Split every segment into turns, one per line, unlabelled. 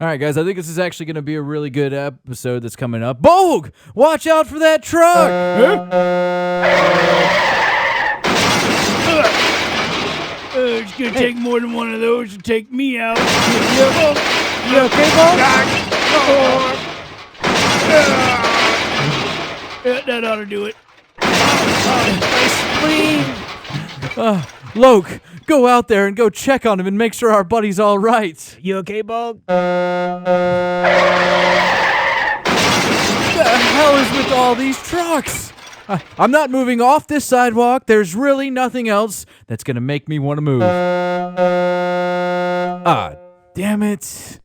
All right, guys, I think this is actually going to be a really good episode that's coming up. Bolgg, watch out for that truck!
It's going to take more than one of those to take me out.
You okay, Bolgg?
That ought to do it.
Loke, go out there and go check on him and make sure our buddy's all right.
You okay, Bolgg?
What the hell is with all these trucks? I'm not moving off this sidewalk. There's really nothing else that's going to make me want to move. Ah, damn it.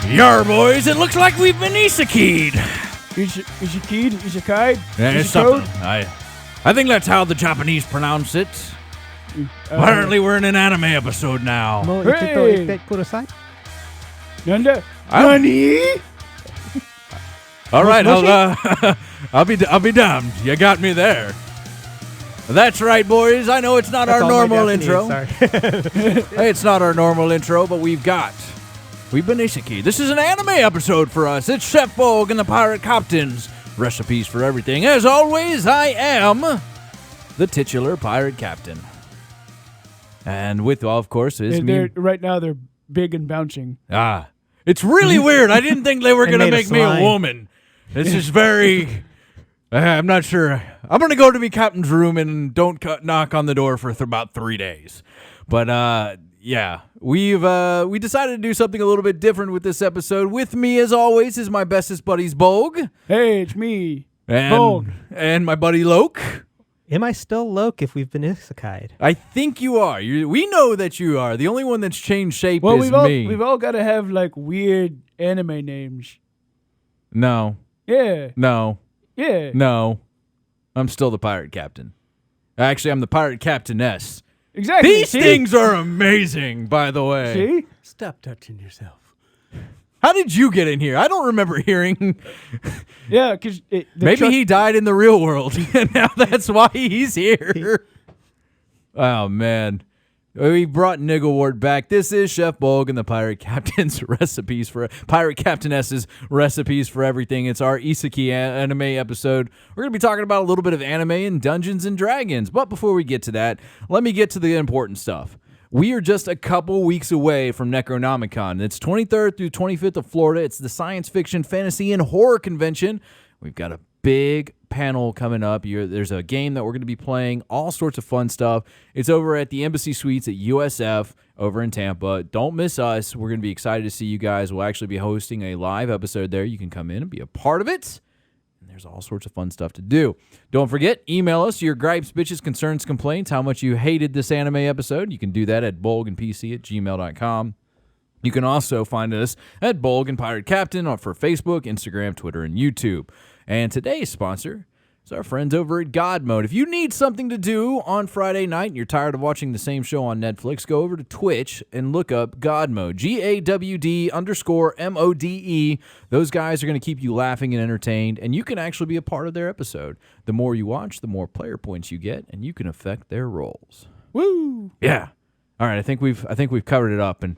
Yar, boys, it looks like we've been iseki'd.
Iseki'd?
Yeah, it's something. I think that's how the Japanese pronounce it. Apparently, we're in an anime episode now.
Hey!
Kudasai?
Nanda? Nani?
All right, I'll be damned. You got me there. That's right, boys. I know it's not our normal intro.
Sorry.
Hey, it's not our normal intro, but we've been iseki'd. This is an anime episode for us. It's Chef Bolgg and the Pirate Captains. Recipes for everything. As always, I am the titular Pirate Captain. And with, well, of course, is me.
Right now, they're big and bouncing.
Ah, it's really weird. I didn't think they were going to make me a woman. This is very... I'm not sure. I'm going to go to my captain's room and don't knock on the door for about 3 days. But, yeah, we decided to do something a little bit different with this episode. With me, as always, is my bestest buddies, Bolgg.
Hey, it's me,
Bolgg. And my buddy, Loke.
Am I still Loke if we've been isekai'd?
I think you are. We know that you are. The only one that's changed shape is me.
We've all got to have, like, weird anime names.
No.
Yeah.
No.
Yeah.
No. I'm still the pirate captain. Actually, I'm the pirate captainess.
Exactly.
These things are amazing, by the way.
See?
Stop touching yourself.
How did you get in here? I don't remember hearing.
Yeah, because
maybe he died in the real world, and now that's why he's here. Oh, man. We brought Niggle Ward back. This is Chef Bolgg and the Pirate Captain's Pirate Captainess's recipes for everything. It's our isekai anime episode. We're going to be talking about a little bit of anime and Dungeons and Dragons. But before we get to that, let me get to the important stuff. We are just a couple weeks away from Necronomicon. It's 23rd through 25th of Florida. It's the science fiction, fantasy, and horror convention. We've got a big panel coming up. There's a game that we're going to be playing, all sorts of fun stuff. It's over at the Embassy Suites at USF over in Tampa. Don't miss us. We're going to be excited to see you guys. We'll actually be hosting a live episode there. You can come in and be a part of it. And there's all sorts of fun stuff to do. Don't forget, email us your gripes, bitches, concerns, complaints, how much you hated this anime episode. You can do that at bolgandpc@gmail.com. You can also find us at Bolgg and Pirate Captain for Facebook, Instagram, Twitter, and YouTube. And today's sponsor is our friends over at God Mode. If you need something to do on Friday night and you're tired of watching the same show on Netflix, go over to Twitch and look up God Mode, GAWD_MODE. Those guys are going to keep you laughing and entertained, and you can actually be a part of their episode. The more you watch, the more player points you get, and you can affect their roles.
Woo!
Yeah. All right, I think we've covered it up, and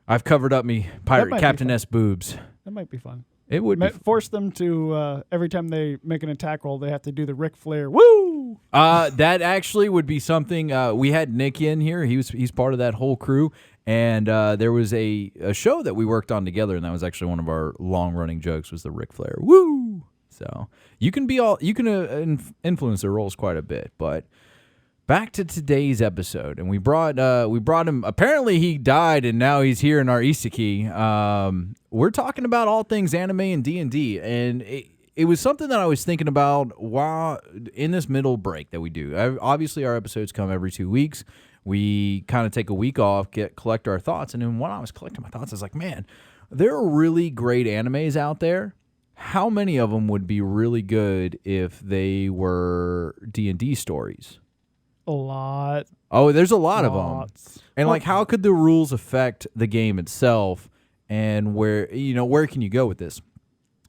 I've covered up me Pirate Captainess boobs.
That might be fun.
It would be
force them to every time they make an attack roll, they have to do the Ric Flair. Woo!
That actually would be something. We had Nick in here. He's part of that whole crew, and there was a show that we worked on together, and that was actually one of our long running jokes was the Ric Flair. Woo! So you can influence their roles quite a bit, but back to today's episode, and we brought him. Apparently, he died, and now he's here in our Iseki. We're talking about all things anime and D&D, and it was something that I was thinking about while in this middle break that we do. Obviously, our episodes come every 2 weeks. We kind of take a week off, collect our thoughts, and then when I was collecting my thoughts, I was like, man, there are really great animes out there. How many of them would be really good if they were D&D stories?
A lot.
Oh, there's a lot of them.
Lots.
And like, how could the rules affect the game itself? And where can you go with this?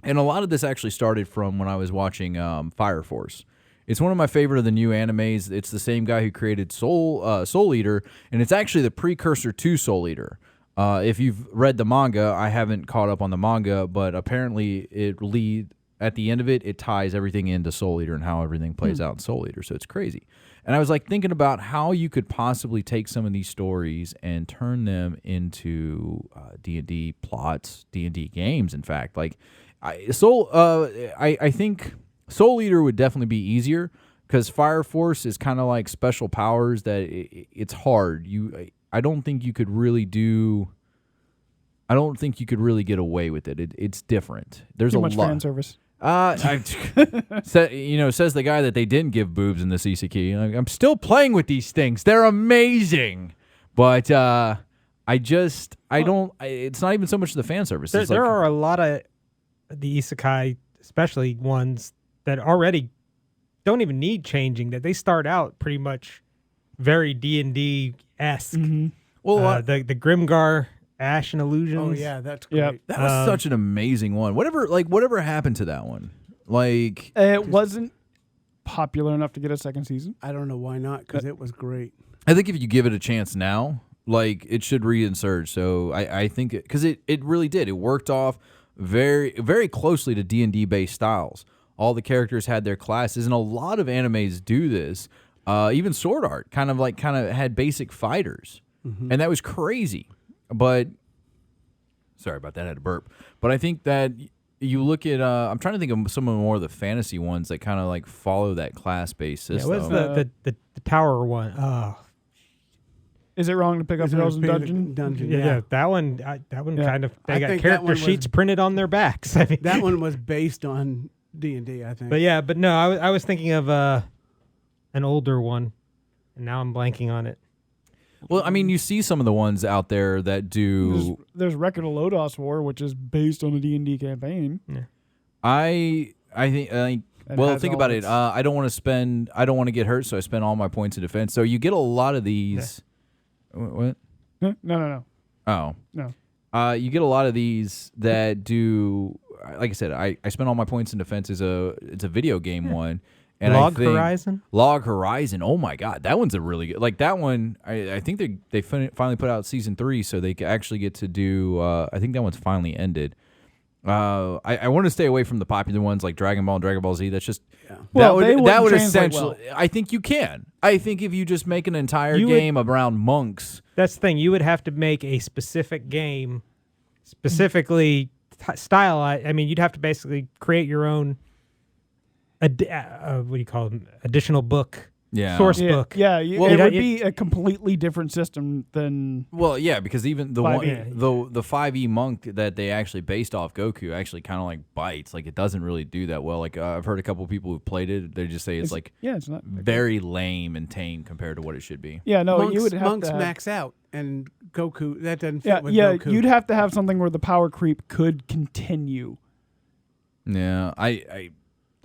And a lot of this actually started from when I was watching Fire Force. It's one of my favorite of the new animes. It's the same guy who created Soul Eater, and it's actually the precursor to Soul Eater. If you've read the manga, I haven't caught up on the manga, but apparently at the end of it, it ties everything into Soul Eater and how everything plays out in Soul Eater. So it's crazy. And I was like thinking about how you could possibly take some of these stories and turn them into D&D plots, D&D games. In fact, like I think Soul Eater would definitely be easier because Fire Force is kind of like special powers that it's hard. I don't think you could really get away with it. It's different. There's
Too
a
much
lot.
fan service.
Says the guy that they didn't give boobs in this Iseki. I'm still playing with these things. They're amazing, but it's not even so much the fan service.
There are a lot of the isekai, especially ones that already don't even need changing. That they start out pretty much very D&D esque.
Mm-hmm.
Well,
the Grimgar Ash and Illusions.
Oh yeah, that's great.
Yep.
that was such an amazing one. Whatever happened to that one? Like
It wasn't popular enough to get a second season.
I don't know why not, because it was great.
I think if you give it a chance now, like it should re-insurge. So I think because it really did. It worked off very very closely to D&D based styles. All the characters had their classes, and a lot of animes do this. Even Sword Art kind of had basic fighters, and that was crazy. But sorry about that, I had to burp. But I think that you look at I'm trying to think of some of more of the fantasy ones that kind of like follow that class-based system.
What's the tower one? Oh,
Is it wrong to pick up Heroes in Dungeon?
yeah. That one kind of
I
they got
think that
character
one
sheets printed on their backs. I mean,
That one was based on D&D, I think.
but no, I was thinking of an older one, and now I'm blanking on it.
Well, I mean, you see some of the ones out there that do.
There's Record of Lodos War, which is based on a D&D campaign.
Yeah.
I think. Well, think about it. I don't want to get hurt, so I spend all my points in defense. So you get a lot of these. What?
No.
Oh.
No.
You get a lot of these that do. Like I said, I spend all my points in defense. It's a video game one. And
Log Horizon?
Log Horizon. Oh my God, that one's a really good. Like that one, I think they finally put out season 3, so they actually get to do. I think that one's finally ended. I want to stay away from the popular ones like Dragon Ball and Dragon Ball Z. That's just
Well,
that would
translate
essentially.
well.
I think you can. I think if you just make an entire game around monks.
That's the thing. You would have to make a specific game, specifically stylized. I mean, you'd have to basically create your own. What do you call them? Additional book.
Yeah.
Source book.
Yeah,
Well,
it would be a completely different system than.
Well, yeah, because even the
5e.
one, the 5e monk that they actually based off Goku actually kind of like bites. Like it doesn't really do that well. Like I've heard a couple of people who've played it. They just say it's like
it's not
very lame and tame compared to what it should be.
Yeah, no,
monks,
you would have
monks
to have,
max out, and Goku, that doesn't fit with
yeah,
Goku.
you'd have to have something where the power creep could continue.
Yeah, I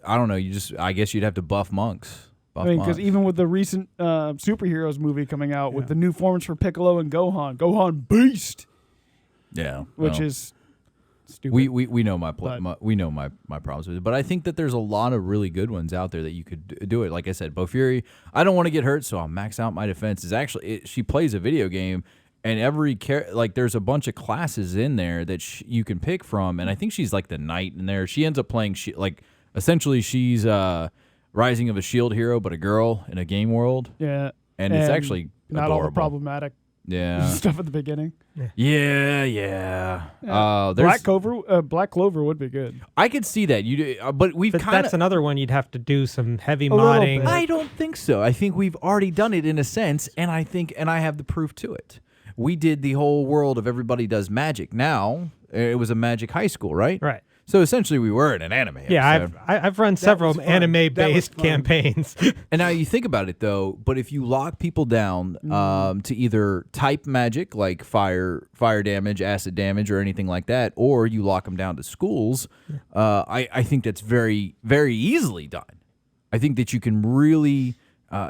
don't know. I guess you'd have to buff monks.
I mean, because even with the recent superheroes movie coming out with the new forms for Piccolo and Gohan Beast, which is stupid.
We know my problems with it, but I think that there's a lot of really good ones out there that you could do it. Like I said, Bofuri, I don't want to get hurt, so I'll max out my defense. Is actually she plays a video game, and there's a bunch of classes in there that you can pick from, and I think she's like the knight in there. She ends up playing essentially she's Rising of a Shield hero, but a girl in a game world.
Yeah,
and it's actually
not
adorable.
all problematic.
Yeah.
stuff at the beginning.
Yeah.
Black Clover would be good.
I could see that. But we've
But
kind
that's
of.
another one you'd have to do some heavy
little
modding.
bit.
I don't think so. I think we've already done it in a sense, and I have the proof to it. We did the whole world of everybody does magic. Now it was a magic high school, right?
Right.
So essentially, we were in an anime.
Yeah,
episode.
I've run several
was fun.
anime-based
That was fun.
campaigns.
And now you think about it, though. But if you lock people down to either type magic like fire damage, acid damage, or anything like that, or you lock them down to schools, I think that's very, very easily done. I think that you can really.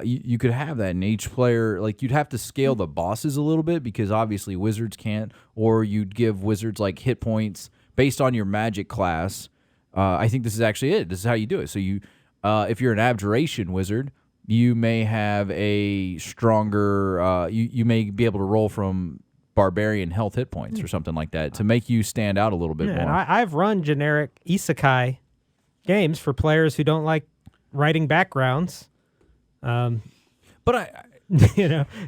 You could have that in each player. Like, you'd have to scale the bosses a little bit because obviously wizards can't, or you'd give wizards like hit points based on your magic class. I think this is actually it. This is how you do it. So you, if you're an abjuration wizard, you may have a stronger. You may be able to roll from barbarian health hit points or something like that to make you stand out a little bit more.
And I've run generic isekai games for players who don't like writing backgrounds.
But I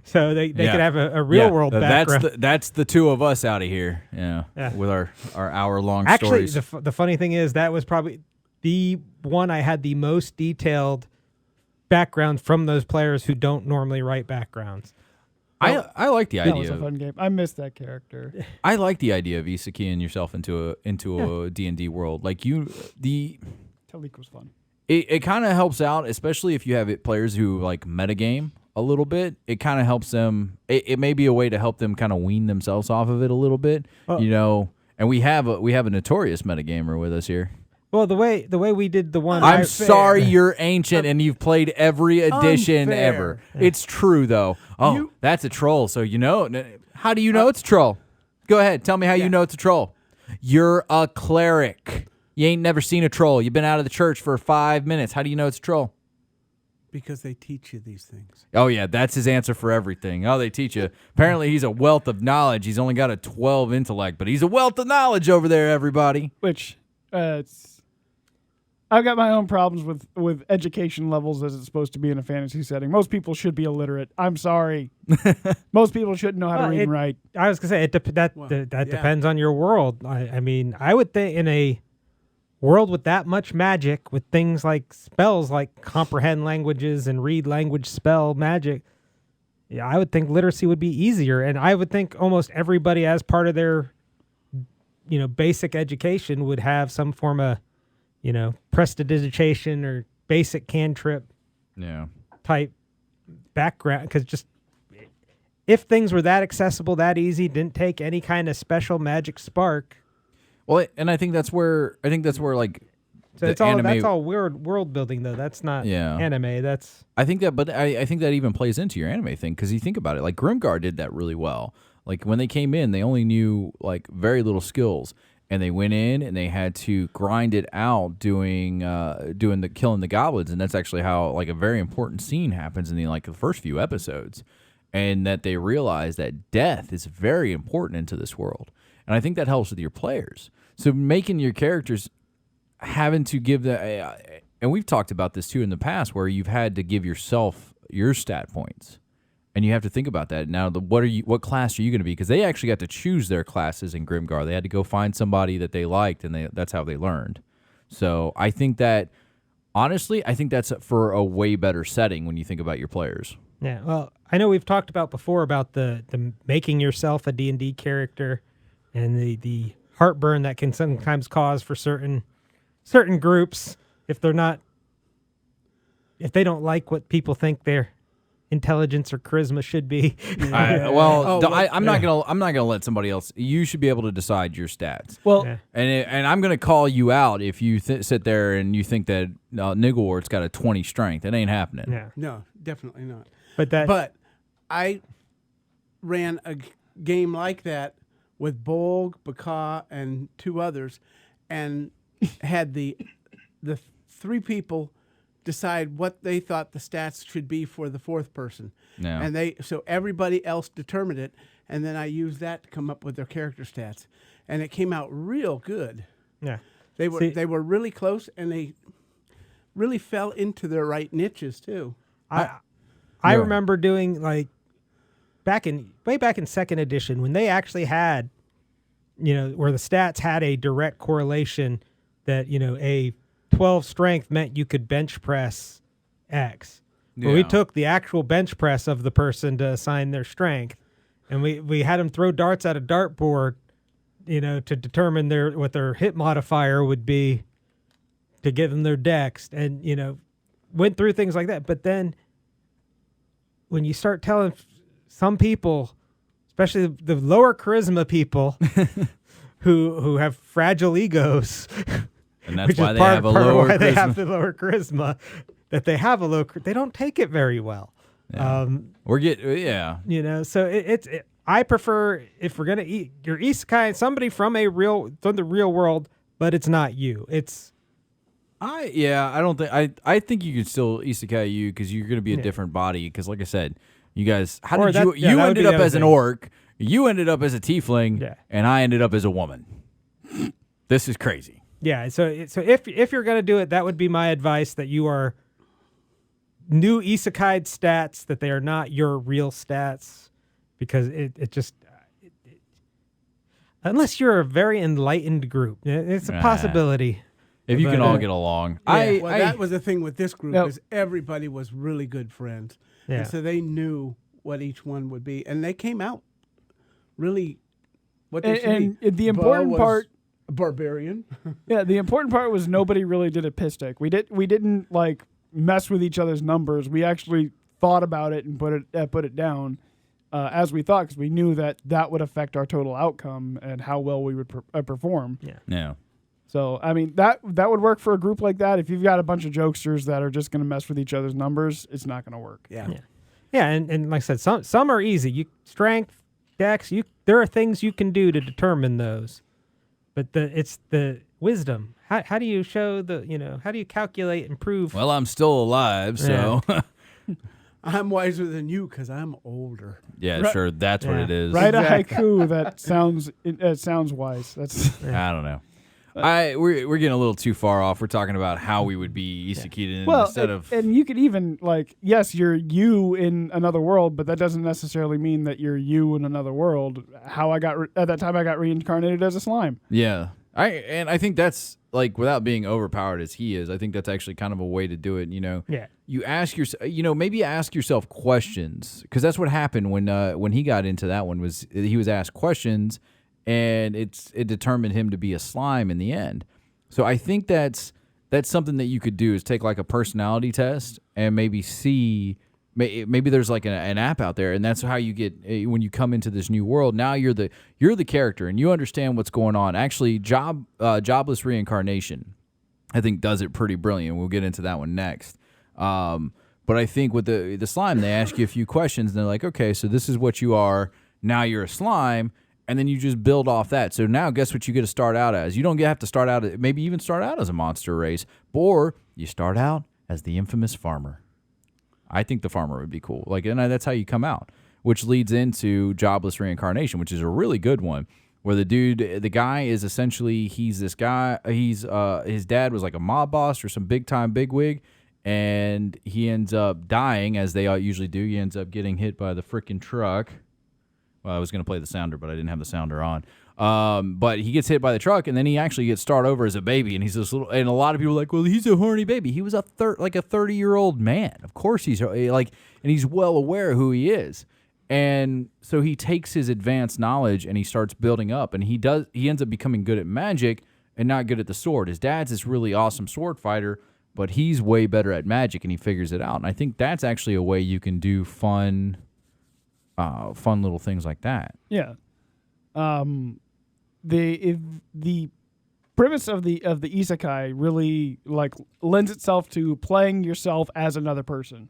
so they
Yeah.
could have a real world background.
That's the two of us out of here. Yeah. With our hour-long
Actually,
stories.
the funny thing is that was probably the one I had the most detailed background from those players who don't normally write backgrounds.
I like the
That was
idea.
a fun game. I missed that character.
I like the idea of isekai yourself into a D&D world. Like
Talik was fun.
it kind of helps out, especially if you have players who like metagame a little bit. It kind of helps them. It may be a way to help them kind of wean themselves off of it a little bit, And we have a notorious metagamer with us here.
Well, the way we did the one,
I'm sorry you're ancient and you've played every edition
Unfair.
ever. It's true though. Oh, that's a troll. So how do you know it's a troll? Go ahead, tell me how you know it's a troll. You're a cleric. You ain't never seen a troll. You've been out of the church for 5 minutes. How do you know it's a troll?
Because they teach you these things.
Oh, yeah, that's his answer for everything. Oh, they teach you. Apparently, he's a wealth of knowledge. He's only got a 12 intellect, but he's a wealth of knowledge over there, everybody.
Which, I've got my own problems with education levels as it's supposed to be in a fantasy setting. Most people should be illiterate. I'm sorry. Most people shouldn't know how to read and write.
I was gonna say that depends on your world. I mean, I would think in a world with that much magic, with things like spells like comprehend languages and read language spell magic, yeah, I would think literacy would be easier, and I would think almost everybody as part of their basic education would have some form of prestidigitation or basic cantrip type background, because just if things were that accessible, that easy, didn't take any kind of special magic spark.
Well, and I think that's where like
So it's all that's all weird world building though. That's not anime. That's
I think that even plays into your anime thing, because you think about it, like Grimgar did that really well. Like when they came in, they only knew like very little skills, and they went in and they had to grind it out doing the killing the goblins, and that's actually how like a very important scene happens in the first few episodes, and that they realize that death is very important into this world, and I think that helps with your players. So making your characters having to give and we've talked about this too in the past, where you've had to give yourself your stat points. And you have to think about that. Now, what class are you going to be? Because they actually got to choose their classes in Grimgar. They had to go find somebody that they liked, and that's how they learned. So I think that, honestly, that's for a way better setting when you think about your players.
Yeah, well, I know we've talked about before about the making yourself a D&D character and the heartburn that can sometimes cause for certain groups if they don't like what people think their intelligence or charisma should be.
I'm not gonna let somebody else. You should be able to decide your stats.
Well,
and I'm gonna call you out if you sit there and you think that Niggleward's got a 20 strength. It ain't happening.
Yeah.
No, definitely not.
But
I ran a game like that with Bolgg, Baka, and two others, and had the three people decide what they thought the stats should be for the fourth person.
Yeah.
And so everybody else determined it, and then I used that to come up with their character stats. And it came out real good.
yeah.
They were really close, and they really fell into their right niches too.
I remember doing way back in second edition, when they actually had, where the stats had a direct correlation that, a 12 strength meant you could bench press X. Yeah. Well, we took the actual bench press of the person to assign their strength, and we had them throw darts at a dartboard, to determine what their hit modifier would be to give them their dex, and, went through things like that. But then when you start telling some people, especially the lower charisma people who have fragile egos,
and that's why they have a lower charisma.
They have the lower charisma, that they have a low, they don't take it very well.
Yeah.
So it's I prefer, if we're gonna eat your isekai, somebody from the real world, but it's not you.
I think you can still isekai you, because you're gonna be a different body. Because like I said, you guys, you ended up as an orc, you ended up as a tiefling, and I ended up as a woman. This is crazy.
Yeah. So if you're gonna do it, that would be my advice, that you are new isekai stats, that they are not your real stats, because it just unless you're a very enlightened group, it's a possibility.
If you can all get along.
That was the thing with this group, is everybody was really good friends.
Yeah.
And so they knew what each one would be. And they came out really what they should be.
The important part,
barbarian.
Yeah, the important part was nobody really did a piss take. We didn't like mess with each other's numbers. We actually thought about it and put it down as we thought, because we knew that would affect our total outcome and how well we would perform.
Yeah.
So, I mean, that would work for a group like that. If you've got a bunch of jokesters that are just going to mess with each other's numbers, it's not going to work.
Yeah, and like I said, some are easy. Strength, dex, there are things you can do to determine those. But it's the wisdom. How do you show how do you calculate and prove?
Well, I'm still alive, so...
I'm wiser than you because I'm older.
Yeah, sure, that's what it is.
Write a haiku that sounds wise. That's
I don't know. We're getting a little too far off. We're talking about how we would be isekai instead of...
And you could even, yes, you're you in another world, but that doesn't necessarily mean that you're you in another world. At that time I got reincarnated as a slime.
Yeah. I think that's, without being overpowered as he is, I think that's actually kind of a way to do it,
Yeah.
You ask yourself, maybe ask yourself questions, because that's what happened when he got into that one, was he was asked questions, and it determined him to be a slime in the end. So I think that's something that you could do, is take a personality test and maybe see, maybe there's an app out there, and that's how you get, when you come into this new world, now you're the character and you understand what's going on. Actually, Jobless Reincarnation, I think, does it pretty brilliant. We'll get into that one next. But I think with the slime, they ask you a few questions and they're like, okay, so this is what you are. Now you're a slime. And then you just build off that. So now guess what you get to start out as? You don't have to start out, maybe even start out as a monster race, or you start out as the infamous farmer. I think the farmer would be cool. And that's how you come out, which leads into Jobless Reincarnation, which is a really good one, where the guy is essentially, he's this guy, his dad was like a mob boss or some big-time bigwig, and he ends up dying, as they usually do. He ends up getting hit by the freaking truck. Well, I was going to play the sounder, but I didn't have the sounder on. But he gets hit by the truck, and then he actually gets started over as a baby. And he's this little, and a lot of people are like, well, he's a horny baby. He was a 30-year-old man. Of course he's and he's well aware who he is. And so he takes his advanced knowledge and he starts building up, and he ends up becoming good at magic and not good at the sword. His dad's this really awesome sword fighter, but he's way better at magic, and he figures it out. And I think that's actually a way you can do fun little things like that.
Yeah. The premise of the isekai really lends itself to playing yourself as another person,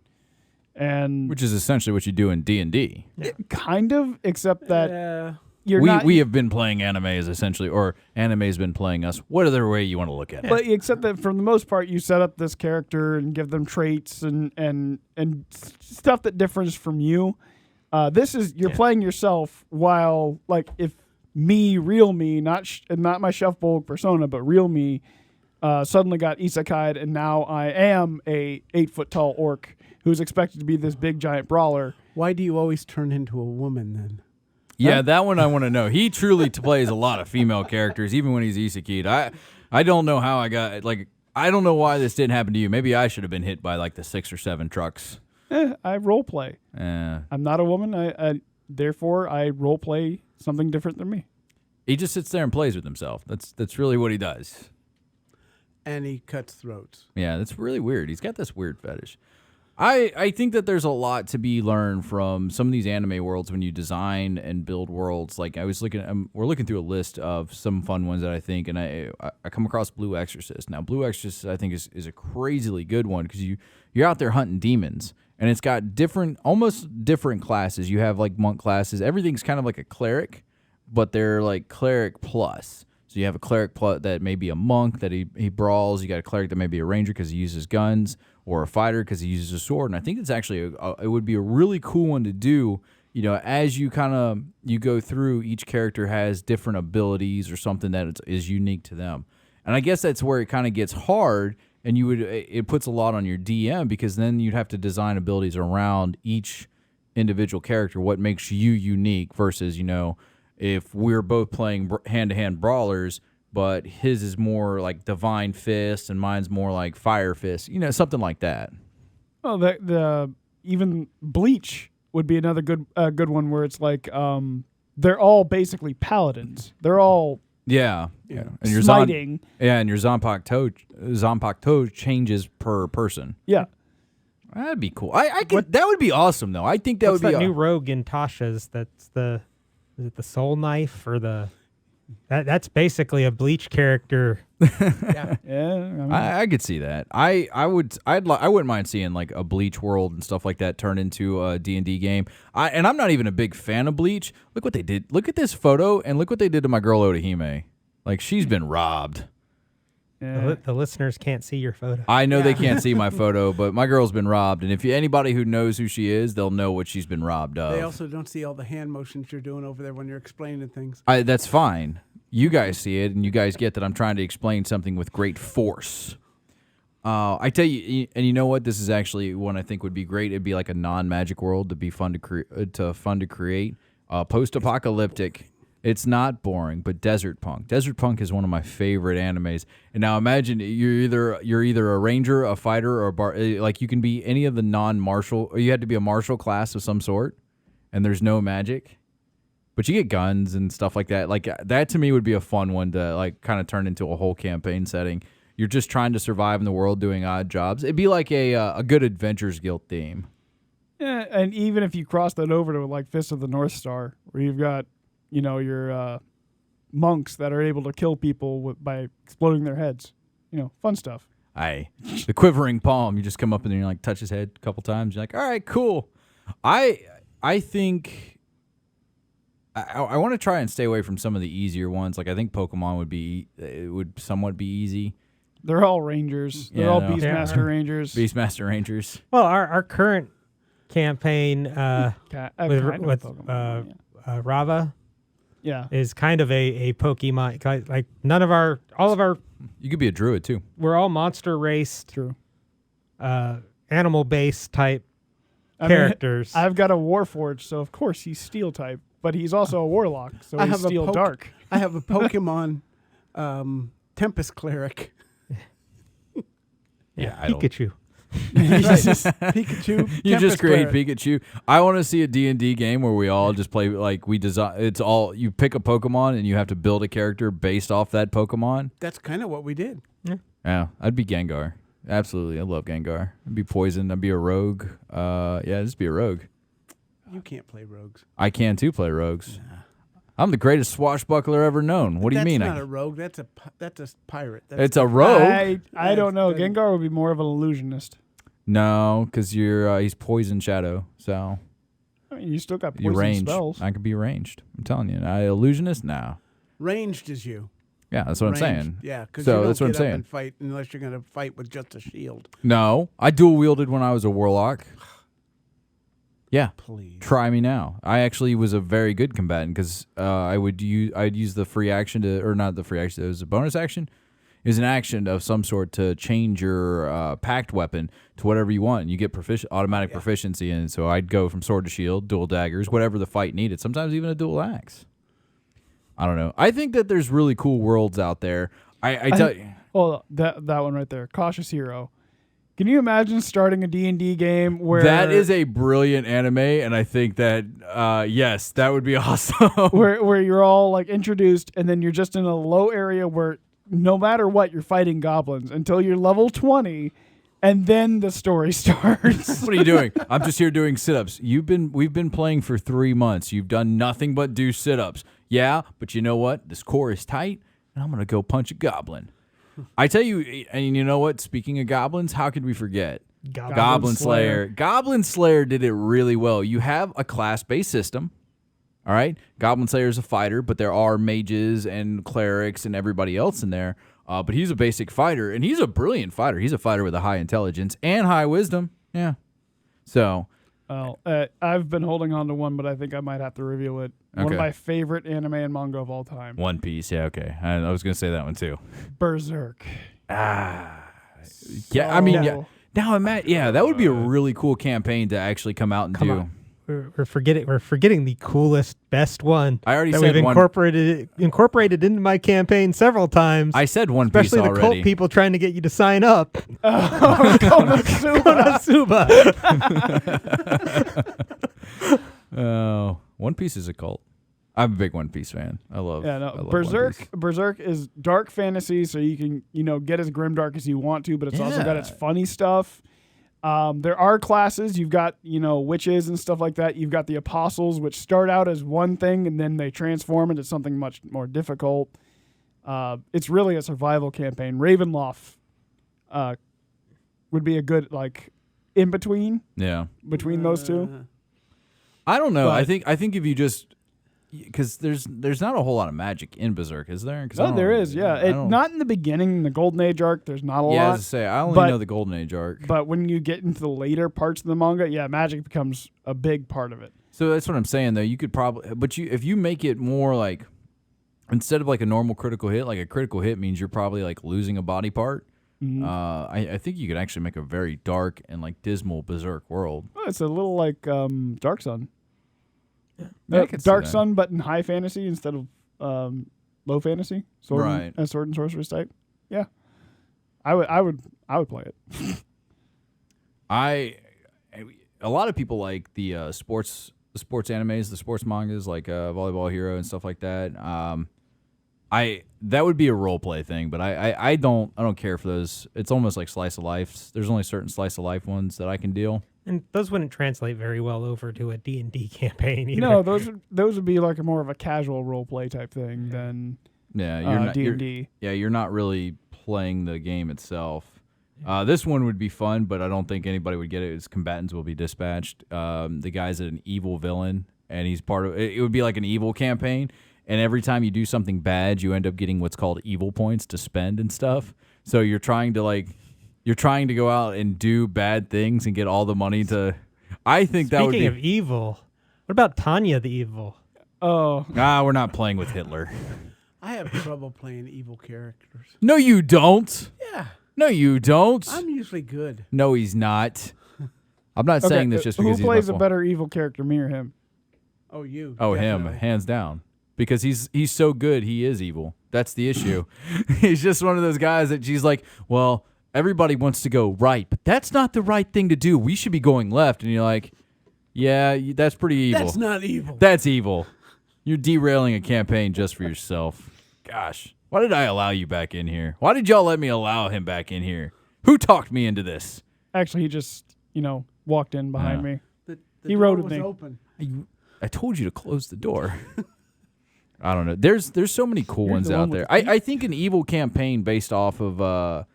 and
which is essentially what you do in D&D.
Kind of, except that
we have been playing animes essentially, or anime's been playing us. What other way you want to look at it?
But except that for the most part, you set up this character and give them traits and stuff that differs from you. This is you're playing yourself, while if real me, not my Chef Bolgg persona, but real me, suddenly got isekai'd, and now I am a 8-foot tall orc who's expected to be this big giant brawler.
Why do you always turn into a woman then?
Yeah, that one I want to know. He truly plays a lot of female characters, even when he's iseki'd. I don't know how I got I don't know why this didn't happen to you. Maybe I should have been hit by like the 6 or 7 trucks.
I role play.
Yeah.
I'm not a woman. Therefore I role play something different than me.
He just sits there and plays with himself. That's really what he does.
And he cuts throats.
Yeah, that's really weird. He's got this weird fetish. I think that there's a lot to be learned from some of these anime worlds when you design and build worlds. Like I was we're looking through a list of some fun ones that I think, and I come across Blue Exorcist. Now, Blue Exorcist I think is a crazily good one because you're out there hunting demons, and it's got almost different classes. You have like monk classes. Everything's kind of like a cleric, but they're like cleric plus. So you have a cleric that may be a monk that he brawls. You got a cleric that may be a ranger because he uses guns, or a fighter because he uses a sword. And I think it's actually it would be a really cool one to do. You know, as you you go through, each character has different abilities or something that is unique to them. And I guess that's where it kind of gets hard, and it puts a lot on your DM because then you'd have to design abilities around each individual character. What makes you unique versus if we're both playing hand-to-hand brawlers, but his is more like divine fist and mine's more like fire fist, something like that.
Well, even Bleach would be another good one where it's like they're all basically paladins. They're all
yeah. And your
smiting.
And your Zanpakuto changes per person.
Yeah.
That'd be cool. That would be awesome though. I think that would be
that new rogue in Tasha's. Is it the soul knife or that's basically a Bleach character.
Yeah.
Yeah.
I could see that. I wouldn't mind seeing like a Bleach world and stuff like that turn into a D&D game. And I'm not even a big fan of Bleach. Look what they did. Look at this photo and look what they did to my girl Otahime. Like she's been robbed.
Yeah.
The listeners can't see your photo.
I know they can't see my photo, but my girl's been robbed. And if anybody who knows who she is, they'll know what she's been robbed of.
They also don't see all the hand motions you're doing over there when you're explaining things.
That's fine. You guys see it, and you guys get that I'm trying to explain something with great force. I tell you, and you know what? This is actually one I think would be great. It'd be like a non-magic world to be fun to create. Post-apocalyptic. It's not boring, but Desert Punk. Desert Punk is one of my favorite animes. And now imagine you're either a ranger, a fighter, or a bar. Like you can be any of the non-martial, or you had to be a martial class of some sort, and there's no magic, but you get guns and stuff like that. Like that to me would be a fun one to like kind of turn into a whole campaign setting. You're just trying to survive in the world doing odd jobs. It'd be like a good Adventures Guild theme.
Yeah, and even if you cross that over to like Fist of the North Star, where you've got your monks that are able to kill people by exploding their heads. Fun stuff.
The quivering palm. You just come up and you like touch his head a couple times. You're like, all right, cool. I think I want to try and stay away from some of the easier ones. Like I think Pokemon would somewhat be easy.
They're all rangers. They're all Beastmaster Rangers.
Beastmaster Rangers.
Well, our current campaign with Rava.
Yeah,
is kind of a Pokemon. Like all of our.
You could be a druid too.
We're all monster raced,
true.
Animal based type characters.
I've got a Warforged, so of course he's Steel type, but he's also a Warlock, so he's Steel Dark.
I have a Pokemon Tempest Cleric.
Yeah, Pikachu.
Pikachu.
You just create
Cleric.
Pikachu. I want to see a D&D game where we all just play like we design. It's all you pick a Pokemon and you have to build a character based off that Pokemon.
That's kind of what we did.
Yeah, I'd be Gengar. Absolutely, I love Gengar. I'd be Poison. I'd be a rogue. Just be a rogue.
You can't play rogues.
I can too play rogues. Nah. I'm the greatest swashbuckler ever known. What do you mean?
That's not a rogue. That's a pirate.
It's a rogue.
I don't know. Gengar would be more of an illusionist.
No, because he's Poison Shadow. So
I mean, you still got
you're
poison
ranged.
spells.
I could be ranged. I'm telling you. Illusionist? No.
Ranged is you.
Yeah, that's what
Ranged.
I'm saying.
Yeah, because
so
you don't
that's what I'm
get up
saying.
and fight unless you're going to fight with just a shield.
No, I dual wielded when I was a warlock. Yeah,
please
try me now. I actually was a very good combatant because I'd use the free action or not the free action. It was a bonus action. is an action of some sort to change your packed weapon to whatever you want. You get automatic proficiency in it. So I'd go from sword to shield, dual daggers, whatever the fight needed. Sometimes even a dual axe. I don't know. I think that there's really cool worlds out there. I tell you.
Well, that one right there, Cautious Hero. Can you imagine starting a D&D game where
That is a brilliant anime, and I think that yes, that would be awesome.
where you're all like introduced, and then you're just in a low area where no matter what, you're fighting goblins until you're level 20, and then the story starts.
What are you doing? I'm just here doing sit-ups. We've been playing for 3 months. You've done nothing but do sit-ups. Yeah, but you know what? This core is tight, and I'm gonna go punch a goblin. I tell you, and you know what? Speaking of goblins, how could we forget? Goblin Slayer. Goblin Slayer did it really well. You have a class-based system, all right? Goblin Slayer is a fighter, but there are mages and clerics and everybody else in there. But he's a basic fighter, and he's a brilliant fighter. He's a fighter with a high intelligence and high wisdom. Yeah. So.
Well, I've been holding on to one, but I think I might have to reveal it. One
Okay.
of my favorite anime and manga of all time.
One Piece. Yeah, okay. I was going to say that one, too.
Berserk.
Yeah, I mean, yeah. Now, that would be a really cool campaign to actually come out and do.
on. We're forgetting the coolest, best one.
I already
that
said
we've
one.
incorporated into my campaign several times.
I said One Piece
especially the
already.
cult people trying to get you to sign up.
Konosuba.
Konosuba.
Oh, One Piece is a cult. I'm a big One Piece fan. I love
Berserk.
One Piece.
Berserk is dark fantasy, so you can get as grimdark as you want to, but it's also got its funny stuff. There are classes. You've got witches and stuff like that. You've got the apostles, which start out as one thing and then they transform into something much more difficult. It's really a survival campaign. Ravenloft would be a good in between.
Yeah.
Between those two.
I don't know.
But-
I think if you just because there's not a whole lot of magic in Berserk, is there?
Oh, there is. Yeah, not in the beginning, in the Golden Age arc. There's not a lot.
Yeah, as I say, I only know the Golden Age arc.
But when you get into the later parts of the manga, magic becomes a big part of it.
So that's what I'm saying, though. You could probably, but if you make it more like instead of like a normal critical hit, like a critical hit means you're probably like losing a body part.
Mm-hmm.
I think you could actually make a very dark and like dismal Berserk world.
Well, it's a little like Dark Sun.
Yeah, I could see
Dark
that.
Sun, but in high fantasy instead of low fantasy. Sword
Right.
Sword and sorceress type. Yeah, I would play it.
A lot of people like the sports animes, the sports mangas like Volleyball Hero and stuff like that. That would be a role play thing, but I don't care for those. It's almost like slice of life. There's only certain slice of life ones that I can deal.
And those wouldn't translate very well over to a D&D campaign either.
No, those would be like a more of a casual role play type thing than
Yeah,
D&D.
you're not really playing the game itself. This one would be fun, but I don't think anybody would get it. As combatants will be dispatched. The guy's an evil villain, and he's part of it. It would be like an evil campaign, and every time you do something bad, you end up getting what's called evil points to spend and stuff. So you're trying to go out and do bad things and get all the money to. I think that would be.
Speaking of evil, what about Tanya the Evil?
Oh,
We're not playing with Hitler.
I have trouble playing evil characters.
No, you don't.
Yeah,
No, you don't.
I'm usually good.
No, he's not. I'm not saying this just because
who
he's
plays
my
a
fault.
better evil character, me or him?
Oh, you.
Oh,
definitely.
him, hands down. Because he's so good, he is evil. That's the issue. He's just one of those guys that she's like, well, everybody wants to go right, but that's not the right thing to do. We should be going left. And you're like, yeah, that's pretty evil.
That's not evil.
That's evil. You're derailing a campaign just for yourself. Gosh, why did I allow you back in here? Why did y'all let me allow him back in here? Who talked me into this?
Actually, he just walked in behind me.
The
He
door
wrote with
was
me.
open.
I told you to close the door. I don't know. There's so many cool
You're
ones
the
out
one
there.
with
I think an evil campaign based off that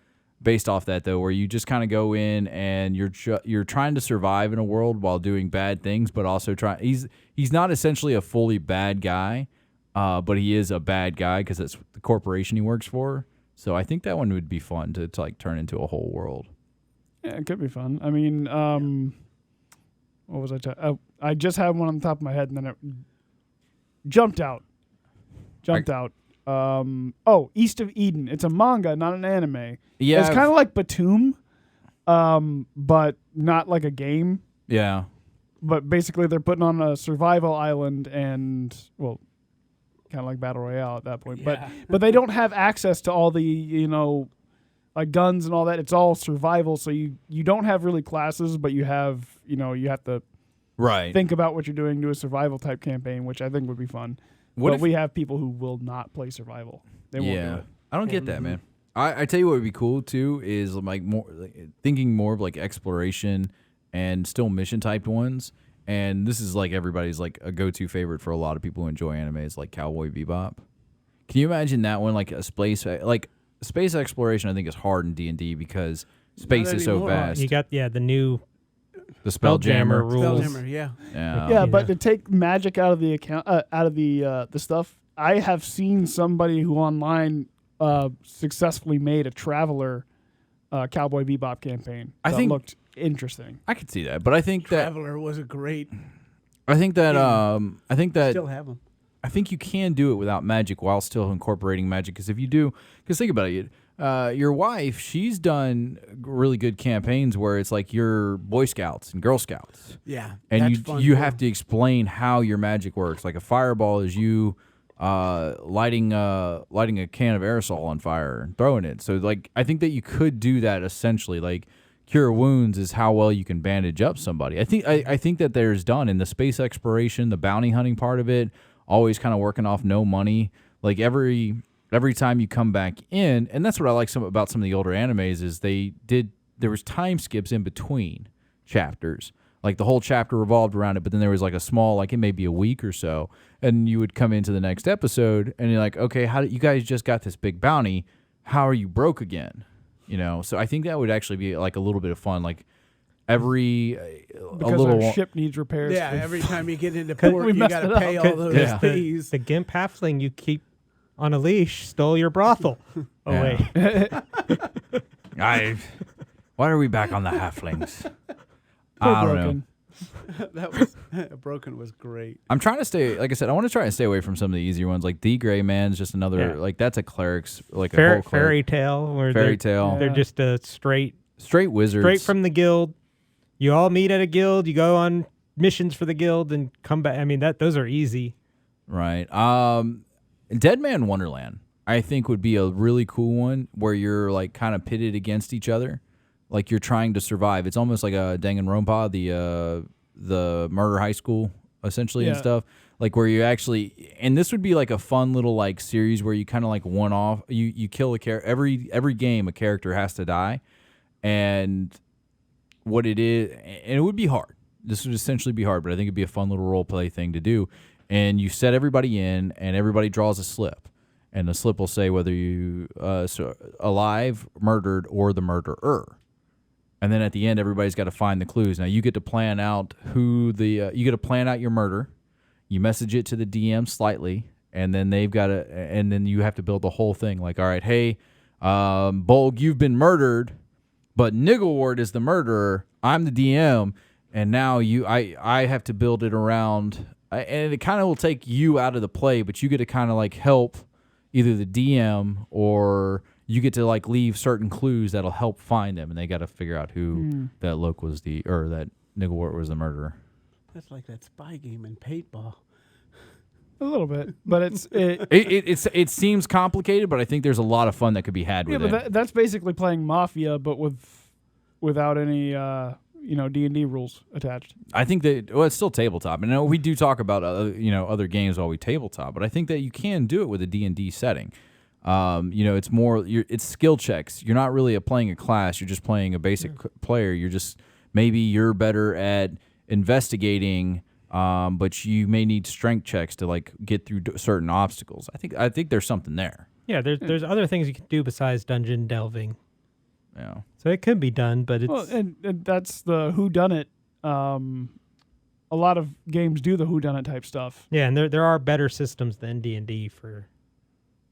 though, where you just kind of go in and you're trying to survive in a world while doing bad things, but also he's not essentially a fully bad guy, but he is a bad guy because it's the corporation he works for. So I think that one would be fun to like turn into a whole world.
Yeah, it could be fun. I mean, what was I? I just had one on the top of my head, and then it jumped out. East of Eden. It's a manga, not an anime.
Yeah,
It's kind of like Batum, but not like a game.
Yeah.
But basically, they're putting on a survival island and, well, kind of like Battle Royale at that point.
Yeah.
But they don't have access to all the, like guns and all that. It's all survival. So you don't have really classes, but you have, you have to
Right.
think about what you're doing, do a survival type campaign, which I think would be fun.
What
but
if-
we have people who will not play survival. They won't do
Yeah.
it.
I don't get that, man. I tell you what would be cool too is like thinking more of like exploration and still mission type ones. And this is like everybody's like a go-to favorite for a lot of people who enjoy animes, like Cowboy Bebop. Can you imagine that one, like a space exploration? I think is hard in D&D because space is so
anymore.
vast.
You got the new
The Spelljammer
rules.
Spelljammer, yeah.
Yeah.
Yeah,
You
but
know.
to take magic out of the account, out of the stuff, I have seen somebody who online successfully made a Traveler Cowboy Bebop campaign.
I
that
think-
looked interesting.
I could see that, but I think
Traveler was a great.
I think that
Still have them.
I think you can do it without magic while still incorporating magic. Because if you do, because think about it, your wife, she's done really good campaigns where it's like you're Boy Scouts and Girl Scouts,
Yeah,
and
that's
you
fun
you
too.
have to explain how your magic works. Like a fireball is you lighting a can of aerosol on fire and throwing it. So like I think that you could do that essentially. Like cure wounds is how well you can bandage up somebody. I think that there's done in the space exploration, the bounty hunting part of it, always kind of working off no money. Like every time you come back in, and that's what I like about some of the older animes is there was time skips in between chapters. Like the whole chapter revolved around it, but then there was like a small, like it may be a week or so, and you would come into the next episode and you're like, okay, how did you guys just got this big bounty? How are you broke again? So I think that would actually be like a little bit of fun. Like every
Because our ship needs repairs.
Yeah, every time you get into
We
port, you
messed
got to
it
pay
up.
all those
Yeah.
fees.
The Gimp halfling you keep on a leash stole your brothel. Oh
Yeah.
wait,
Why are we back on the halflings?
Poor
I don't know.
Broken.
That was Broken was great.
I'm trying to stay, like I said, I want to try and stay away from some of the easier ones. Like D Gray Man's just another,
Yeah.
like that's a cleric's, like a whole cleric.
fairy tale where
Fairy tale.
they're just a straight
Wizards.
straight from the guild. You all meet at a guild. You go on missions for the guild and come back. I mean those are easy.
Right. Dead Man Wonderland, I think would be a really cool one where you're like kind of pitted against each other. Like you're trying to survive. It's almost like a Danganronpa, the murder high school essentially and
Yeah.
stuff. Like where you actually, and this would be like a fun little like series where you kind of like one off. You kill a character every game. A character has to die, and what it is, and it would be hard. This would essentially be hard, but I think it'd be a fun little role play thing to do. And you set everybody in, and everybody draws a slip, and the slip will say whether you alive, murdered, or the murderer. And then at the end, everybody's got to find the clues. Now you get to plan out you get to plan out your murder. You message it to the DM slightly, and then and then you have to build the whole thing. Like, all right, hey, Bolgg, you've been murdered, but Niggleward is the murderer. I'm the DM, and now I have to build it around, and it kind of will take you out of the play, but you get to kind of like help either the DM or you get to like leave certain clues that'll help find them, and they got to figure out who that Loke was that Nigglewort was the murderer.
That's like that spy game in paintball.
A little bit, but
It seems complicated, but I think there's a lot of fun that could be had
yeah,
with
but
it.
that's basically playing Mafia, but without any D&D rules attached.
I think that it's still tabletop, and I know we do talk about other games while we tabletop, but I think that you can do it with a D&D setting. It's more it's skill checks. You're not really playing a class. You're just playing a basic player. Maybe you're better at investigating, but you may need strength checks to like get through certain obstacles. I think there's something there.
Yeah, there's other things you can do besides dungeon delving.
Yeah.
So it could be done, but it's
Well, and that's the whodunit. A lot of games do the whodunit type stuff.
yeah, and there are better systems than D&D for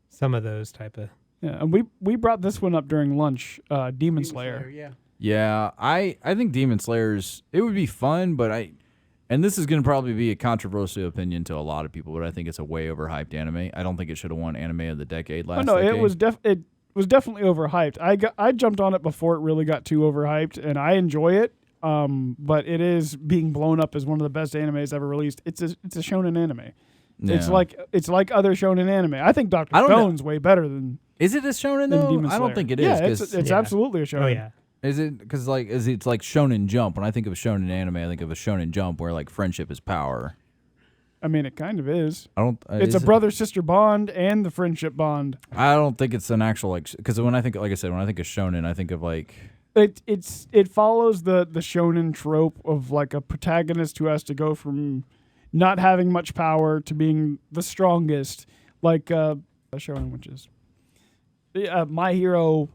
some of those type of.
Yeah, and we brought this one up during lunch. Demon Slayer.
Yeah.
Yeah, I think Demon Slayers, it would be fun, but And this is going to probably be a controversial opinion to a lot of people, but I think it's a way overhyped anime. I don't think it should have won Anime of the Decade last decade.
it was definitely overhyped. I jumped on it before it really got too overhyped, and I enjoy it. But it is being blown up as one of the best animes ever released. It's a shonen anime.
Yeah.
It's like other shonen anime. I think Dr. Stone's way better than.
Is it a shonen though?
Demon
I don't
Slayer.
think it is.
Yeah,
'cause-
it's absolutely a shonen.
Oh yeah.
Is it because it's like Shonen Jump? When I think of a shonen anime, I think of a Shonen Jump where like friendship is power.
I mean, it kind of is.
I don't.
It's a brother-sister bond and the friendship bond.
I don't think it's an actual like because when I think like I said when I think of shonen, I think of like
It follows the shonen trope of like a protagonist who has to go from not having much power to being the strongest, like a shonen, which is My Hero,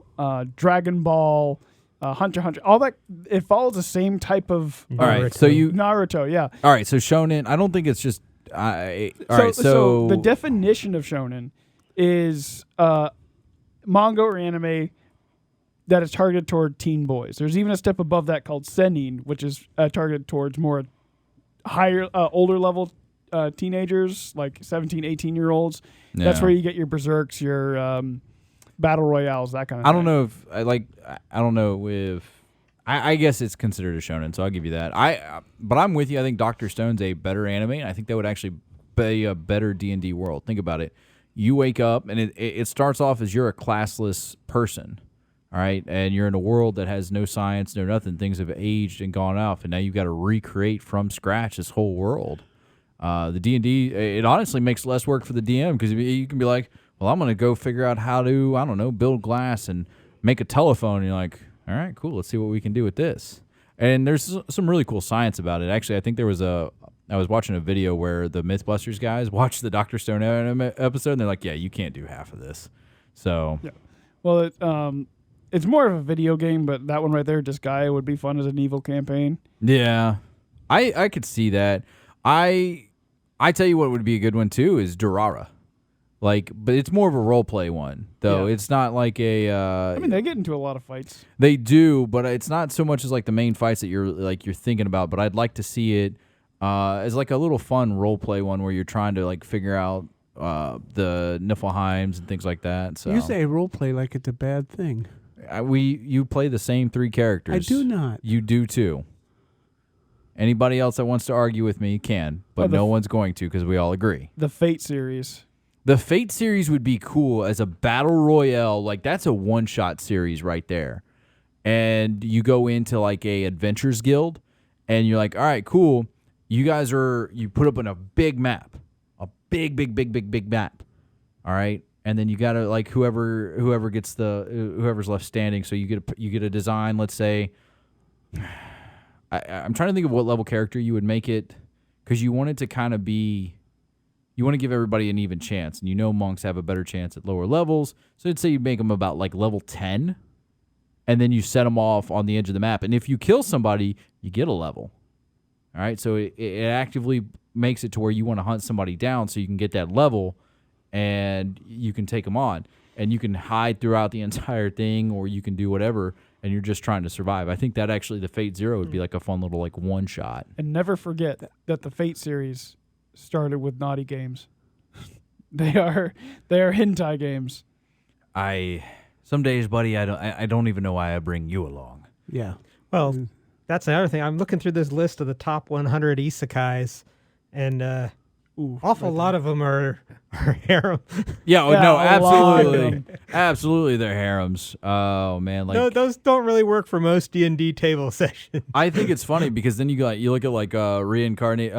Dragon Ball, Hunter x Hunter, all that. It follows the same type of
all right. So you
Naruto, yeah.
all right. So shonen. I don't think it's just. So
the definition of shonen is manga or anime that is targeted toward teen boys. There's even a step above that called seinen, which is targeted towards more higher, older level teenagers, like 17, 18-year-olds. That's
Yeah.
where you get your berserks, your battle royales, that kind of thing.
I don't know if I don't know if I guess it's considered a shonen, so I'll give you that. But I'm with you. I think Dr. Stone's a better anime, and I think that would actually be a better D&D world. Think about it. You wake up, and it starts off as you're a classless person, all right? And you're in a world that has no science, no nothing. Things have aged and gone off, and now you've got to recreate from scratch this whole world. The D&D, it honestly makes less work for the DM because you can be like, well, I'm going to go figure out how to, I don't know, build glass and make a telephone. And you're like, all right, cool. Let's see what we can do with this. And there's some really cool science about it. Actually, I think I was watching a video where the Mythbusters guys watched the Dr. Stone episode, and they're like, yeah, you can't do half of this. So,
Yeah. Well, it's more of a video game, but that one right there, Disgaea, would be fun as an evil campaign.
yeah, I could see that. I tell you what would be a good one, too, is Durara. Like, but it's more of a role play one, though.
Yeah.
It's not like a.
I mean, they get into a lot of fights.
They do, but it's not so much as like the main fights that you're thinking about. But I'd like to see it as like a little fun role play one where you're trying to like figure out the Niflheims and things like that. So
You say role play like it's a bad thing.
you play the same three characters.
I do not.
You do too. Anybody else that wants to argue with me can, but no one's going to because we all agree.
The Fate series.
The Fate series would be cool as a battle royale. Like, that's a one-shot series right there. And you go into, like, a adventures guild, and you're like, all right, cool. You guys you put up on a big map. A big map. All right? And then you got to, like, whoever gets whoever's left standing, so you get a design, let's say. I'm trying to think of what level character you would make it, because you want it to kind of be... You want to give everybody an even chance, and you know monks have a better chance at lower levels. So I'd say you make them about like level 10, and then you set them off on the edge of the map. And if you kill somebody, you get a level. All right, so it actively makes it to where you want to hunt somebody down so you can get that level, and you can take them on. And you can hide throughout the entire thing, or you can do whatever, and you're just trying to survive. I think that actually the Fate Zero would be like a fun little like one shot.
And never forget that the Fate series started with naughty games. They are hentai games.
Some days, buddy, I don't even know why I bring you along.
Yeah.
Well, that's another thing. I'm looking through this list of the top 100 isekais, and awful lot of them are harem.
Yeah,
Yeah,
no,
a lot of
absolutely,
them.
absolutely, they're harems. Oh man, like
No, those don't really work for most D&D table sessions.
I think it's funny because then you look at like reincarnate.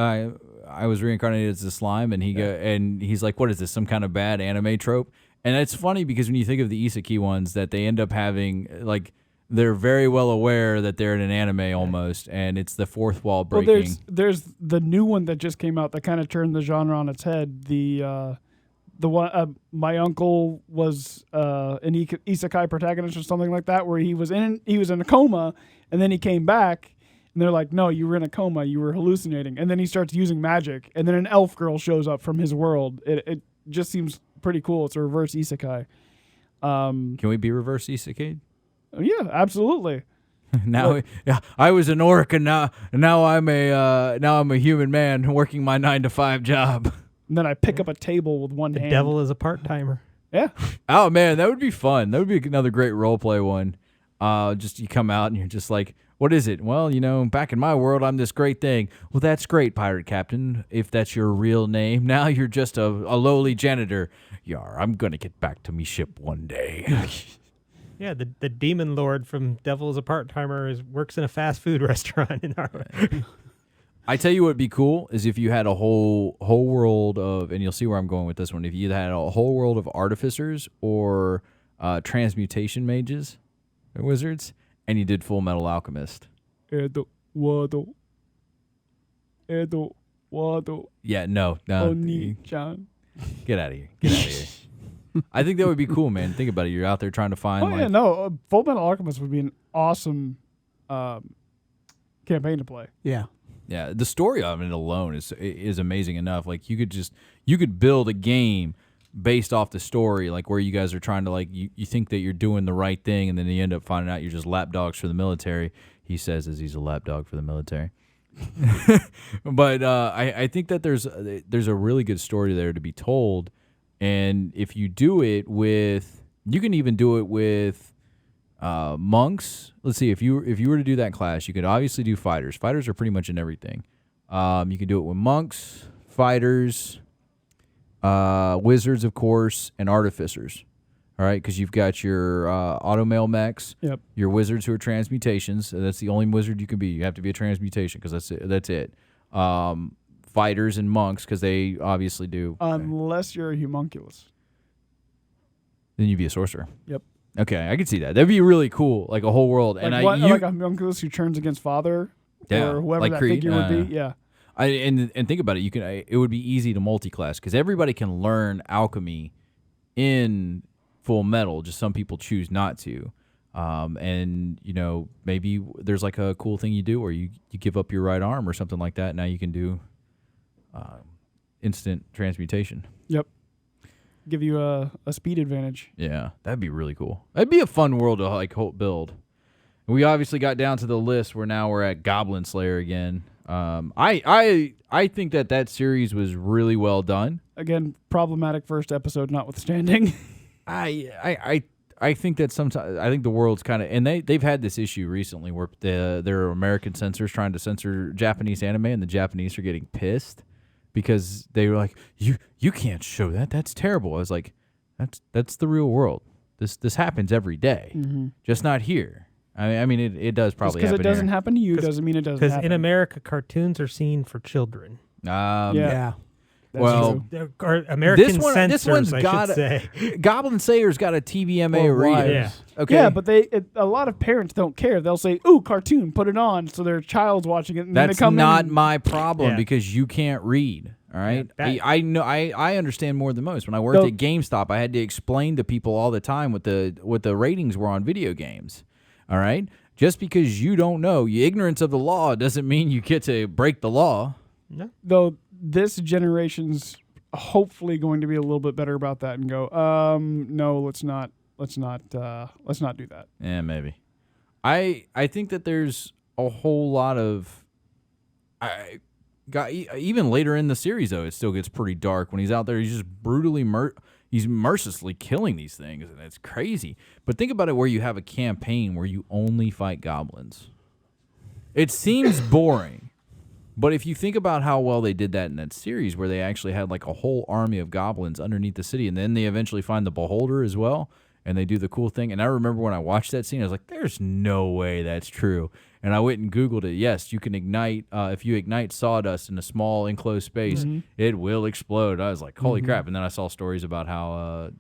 I was reincarnated as a slime, and he's like, what is this? Some kind of bad anime trope? And it's funny because when you think of the isekai ones, that they end up having like they're very well aware that they're in an anime almost, and it's the fourth wall
Well,
breaking.
there's the new one that just came out that kind of turned the genre on its head. The one my uncle was an isekai protagonist or something like that, where he was in a coma, and then he came back. And they're like, no, you were in a coma. You were hallucinating. And then he starts using magic. And then an elf girl shows up from his world. It just seems pretty cool. It's a reverse isekai.
Can we be reverse isekai?
Yeah, absolutely.
Now, yeah, I was an orc, and now I'm a human man working my 9-to-5 job.
And then I pick up a table with one
The
hand.
devil is a part-timer.
Yeah.
Oh man, that would be fun. That would be another great role play one. Just you come out and you're just like, what is it? Well, back in my world, I'm this great thing. Well, that's great, pirate captain. If that's your real name, now you're just a lowly janitor. Yar, I'm gonna get back to me ship one day.
Yeah, the demon lord from Devil is a Part-Timer works in a fast food restaurant in our.
I tell you what would be cool is if you had a whole world of, and you'll see where I'm going with this one, if you had a whole world of artificers or transmutation mages or wizards, and you did Full Metal Alchemist.
Edo, wado,
Yeah, no.
Oni-chan.
Get out of here. Get out of here. I think that would be cool, man. Think about it. You're out there trying to find
Oh, yeah, no. Full Metal Alchemist would be an awesome campaign to play.
Yeah.
Yeah, the story of it alone is amazing enough. Like you could build a game based off the story, like where you guys are trying to you think that you're doing the right thing, and then you end up finding out you're just lapdogs for the military. He says as he's a lapdog for the military. But I think that there's a really good story there to be told, and if you do it with, you can even do it with monks. Let's see, if you were to do that class, you could obviously do fighters. Fighters are pretty much in everything. You can do it with monks, fighters, wizards, of course, and artificers. All right, because you've got your automail mechs,
Yep.
your wizards who are transmutations. So that's the only wizard you can be. You have to be a transmutation because that's it. Fighters and monks because they obviously do.
Unless you're a homunculus.
Then you'd be a sorcerer.
Yep.
Okay, I could see that. That'd be really cool, like a whole world.
Like,
And
like a homunculus who turns against father
Yeah,
or whoever
like
that
Creed,
figure would be. Yeah.
and think about it. It would be easy to multi-class because everybody can learn alchemy in Full Metal. Just some people choose not to. And maybe there's like a cool thing you do, or you give up your right arm or something like that. Now you can do instant transmutation.
Yep. Give you a speed advantage.
Yeah, that'd be really cool. That'd be a fun world to build. We obviously got down to the list where now we're at Goblin Slayer again. I think that series was really well done.
Again, problematic first episode notwithstanding.
I think that sometimes I think the world's kind of, and they've had this issue recently where there are American censors trying to censor Japanese anime, and the Japanese are getting pissed because they were like, you can't show that. That's terrible. I was like, that's the real world. This happens every day, just not here. I mean, it does probably happen.
Because it doesn't
here.
happen to you doesn't mean it doesn't happen.
Because in America, cartoons are seen for children.
Yeah. That's
Well,
true.
Or American
this
censors,
one's
I
got
should say.
Goblin Slayer's got a TVMA
Or
rating.
wives.
Yeah.
Okay.
Yeah, but a lot of parents don't care. They'll say, "Ooh, cartoon, put it on," so their child's watching it. And then they
that's
come
not
in
my problem
Yeah.
because you can't read. All right,
Yeah,
I know. I understand more than most. When I worked
So-
at GameStop, I had to explain to people all the time what the ratings were on video games. All right, just because you don't know, ignorance of the law doesn't mean you get to break the law.
No.
Though this generation's hopefully going to be a little bit better about that and go, no, let's not do that.
Yeah, maybe. I think that there's a whole lot of even later in the series though, it still gets pretty dark when he's out there. He's just brutally he's mercilessly killing these things, and it's crazy. But think about it, where you have a campaign where you only fight goblins. It seems boring, but if you think about how well they did that in that series, where they actually had like a whole army of goblins underneath the city, and then they eventually find the Beholder as well. And they do the cool thing. And I remember when I watched that scene, I was like, there's no way that's true. And I went and Googled it. Yes, you can ignite, if you ignite sawdust in a small enclosed space, it will explode. I was like, holy crap. And then I saw stories about how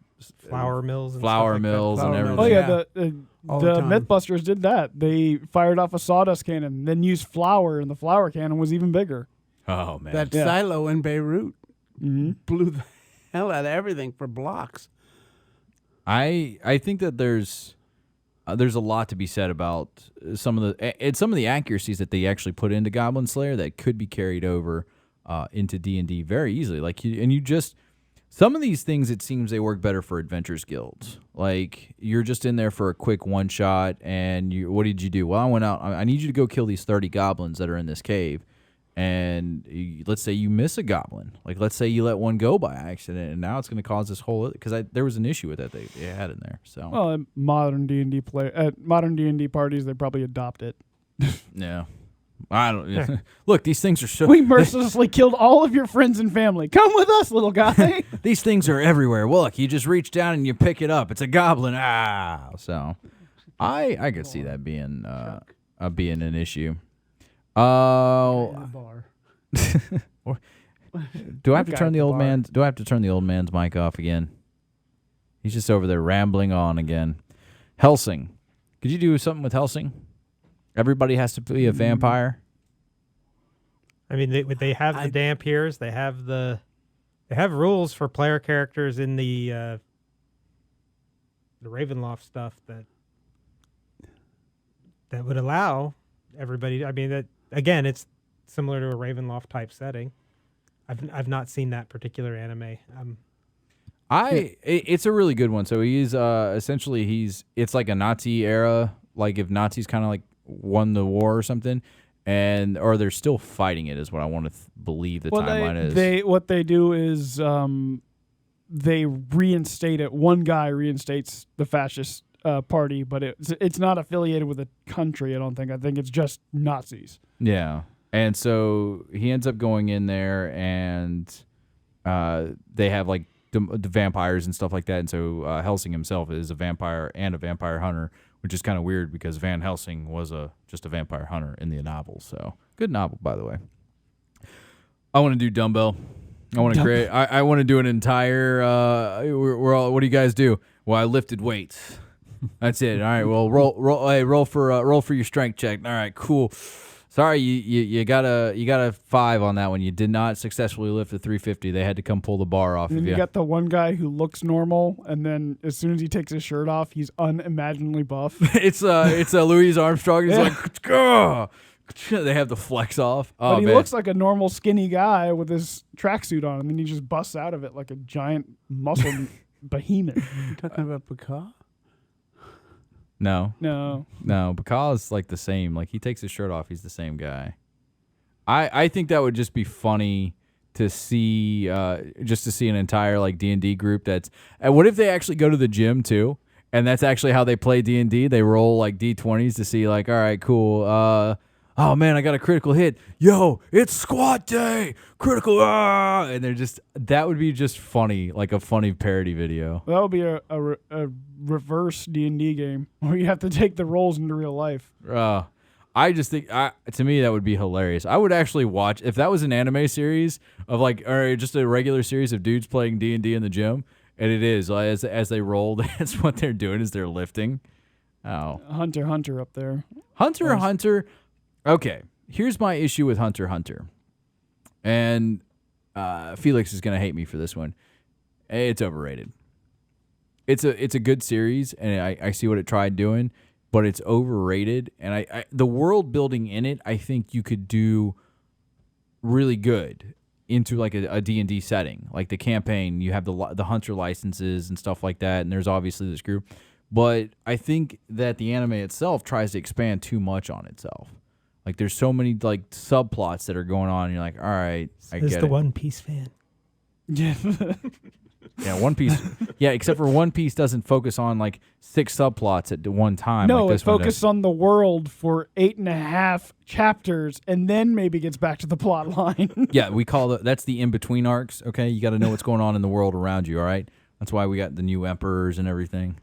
Flour mills and
flour
stuff like that.
mills and
Flour
everything.
mills,
Oh yeah,
Yeah. All
the
the time.
Mythbusters did that. They fired off a sawdust cannon, then used flour, and the flour cannon was even bigger.
Oh, man.
That
Yeah.
silo in Beirut
Mm-hmm.
blew the hell out of everything for blocks.
I think that there's a lot to be said about some of the accuracies that they actually put into Goblin Slayer that could be carried over into D&D very easily. Some of these things, it seems they work better for adventures guilds. Like, you're just in there for a quick one-shot, and what did you do? Well, I went out. I need you to go kill these 30 goblins that are in this cave. And let's say you miss a goblin. Like, let's say you let one go by accident, and now it's going to cause this whole... Because there was an issue with that they had in there. So
Well, at modern D&D parties, they probably adopt it.
yeah. I don't... Look, these things are so...
We mercilessly killed all of your friends and family. Come with us, little guy.
These things are everywhere. Well, look, you just reach down and you pick it up. It's a goblin. Ah, so I could see that being an issue. Oh,
Bar.
do I have to
guy
turn
at
the
the
old
bar.
man? Do I have to turn the old man's mic off again? He's just over there rambling on again. Helsing, could you do something with Helsing? Everybody has to be a vampire.
I mean, they have the Dampiers. They have rules for player characters in the Ravenloft stuff that would allow everybody. I mean, that again, it's similar to a Ravenloft type setting. I've not seen that particular anime.
It's a really good one. So he's essentially it's like a Nazi era. Like if Nazis kind of like won the war or something, or they're still fighting it is what I want to believe the timeline is.
What they do is they reinstate it. One guy reinstates the fascist party, but it's not affiliated with a country. I don't think. I think it's just Nazis.
Yeah, and so he ends up going in there, and they have like the vampires and stuff like that. And so Helsing himself is a vampire and a vampire hunter, which is kind of weird because Van Helsing was just a vampire hunter in the novel. So good novel, by the way. I want to do dumbbell. I want to create. I want to do an entire. We're all. What do you guys do? Well, I lifted weights. That's it. All right. Well, roll for your strength check. All right. Cool. Sorry, you got a 5 on that one. You did not successfully lift the 350. They had to come pull the bar off
And
of
you
you.
got the one guy who looks normal, and then as soon as he takes his shirt off, he's unimaginably buff.
It's Louis Armstrong. He's like, "Gah!" They have the flex off. Oh,
But he
man.
looks like a normal skinny guy with his tracksuit on, and then he just busts out of it like a giant muscle behemoth.
You talking about Picard?
No.
No.
Bacall is like the same. Like he takes his shirt off, he's the same guy. I think that would just be funny to see, just to see an entire like D&D group that's. And what if they actually go to the gym too? And that's actually how they play D&D. They roll like D20s to see like, all right, cool. Oh man, I got a critical hit. Yo, it's squat day. Critical. And they're just. That would be just funny, like a funny parody video.
That would be a reverse D&D game where you have to take the roles into real life.
I just think, to me, that would be hilarious. I would actually watch, if that was an anime series of like, or just a regular series of dudes playing D&D in the gym, and it is, as they roll, that's what they're doing, is they're lifting. Oh.
Hunter up there.
Hunter. Okay, here's my issue with Hunter. And Felix is going to hate me for this one. It's overrated. It's a good series, and I see what it tried doing, but it's overrated. And I the world building in it, I think you could do really good into like a D&D setting. Like the campaign, you have the hunter licenses and stuff like that, and there's obviously this group. But I think that the anime itself tries to expand too much on itself. Like there's so many like subplots that are going on, and you're like, all right, I get it.
Is the One Piece fan?
Yeah.
Yeah, One Piece. Yeah, except for One Piece doesn't focus on like 6 subplots at one time.
No,
like
it
this one does.
focuses on the world for 8.5 chapters, and then maybe gets back to the plot line.
Yeah, that's the in between arcs. Okay, you got to know what's going on in the world around you. All right, that's why we got the new emperors and everything.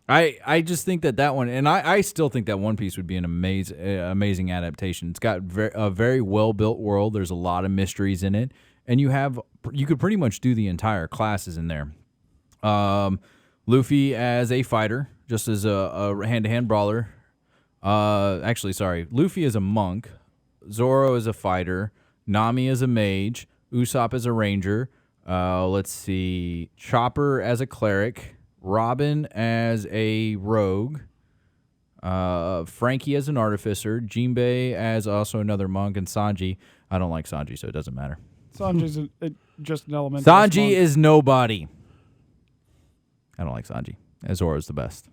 I just think that one, and I still think that One Piece would be an amazing adaptation. It's got a very well built world. There's a lot of mysteries in it, and you could pretty much do the entire classes in there. Luffy as a fighter, just as a hand-to-hand brawler. Actually, sorry, Luffy as a monk, Zoro as a fighter, Nami as a mage, Usopp as a ranger. Let's see, Chopper as a cleric. Robin as a rogue, Frankie as an artificer, Jinbei as also another monk, and Sanji. I don't like Sanji, so it doesn't matter.
Sanji's just an elemental.
Sanji is nobody. I don't like Sanji. Azora is the best.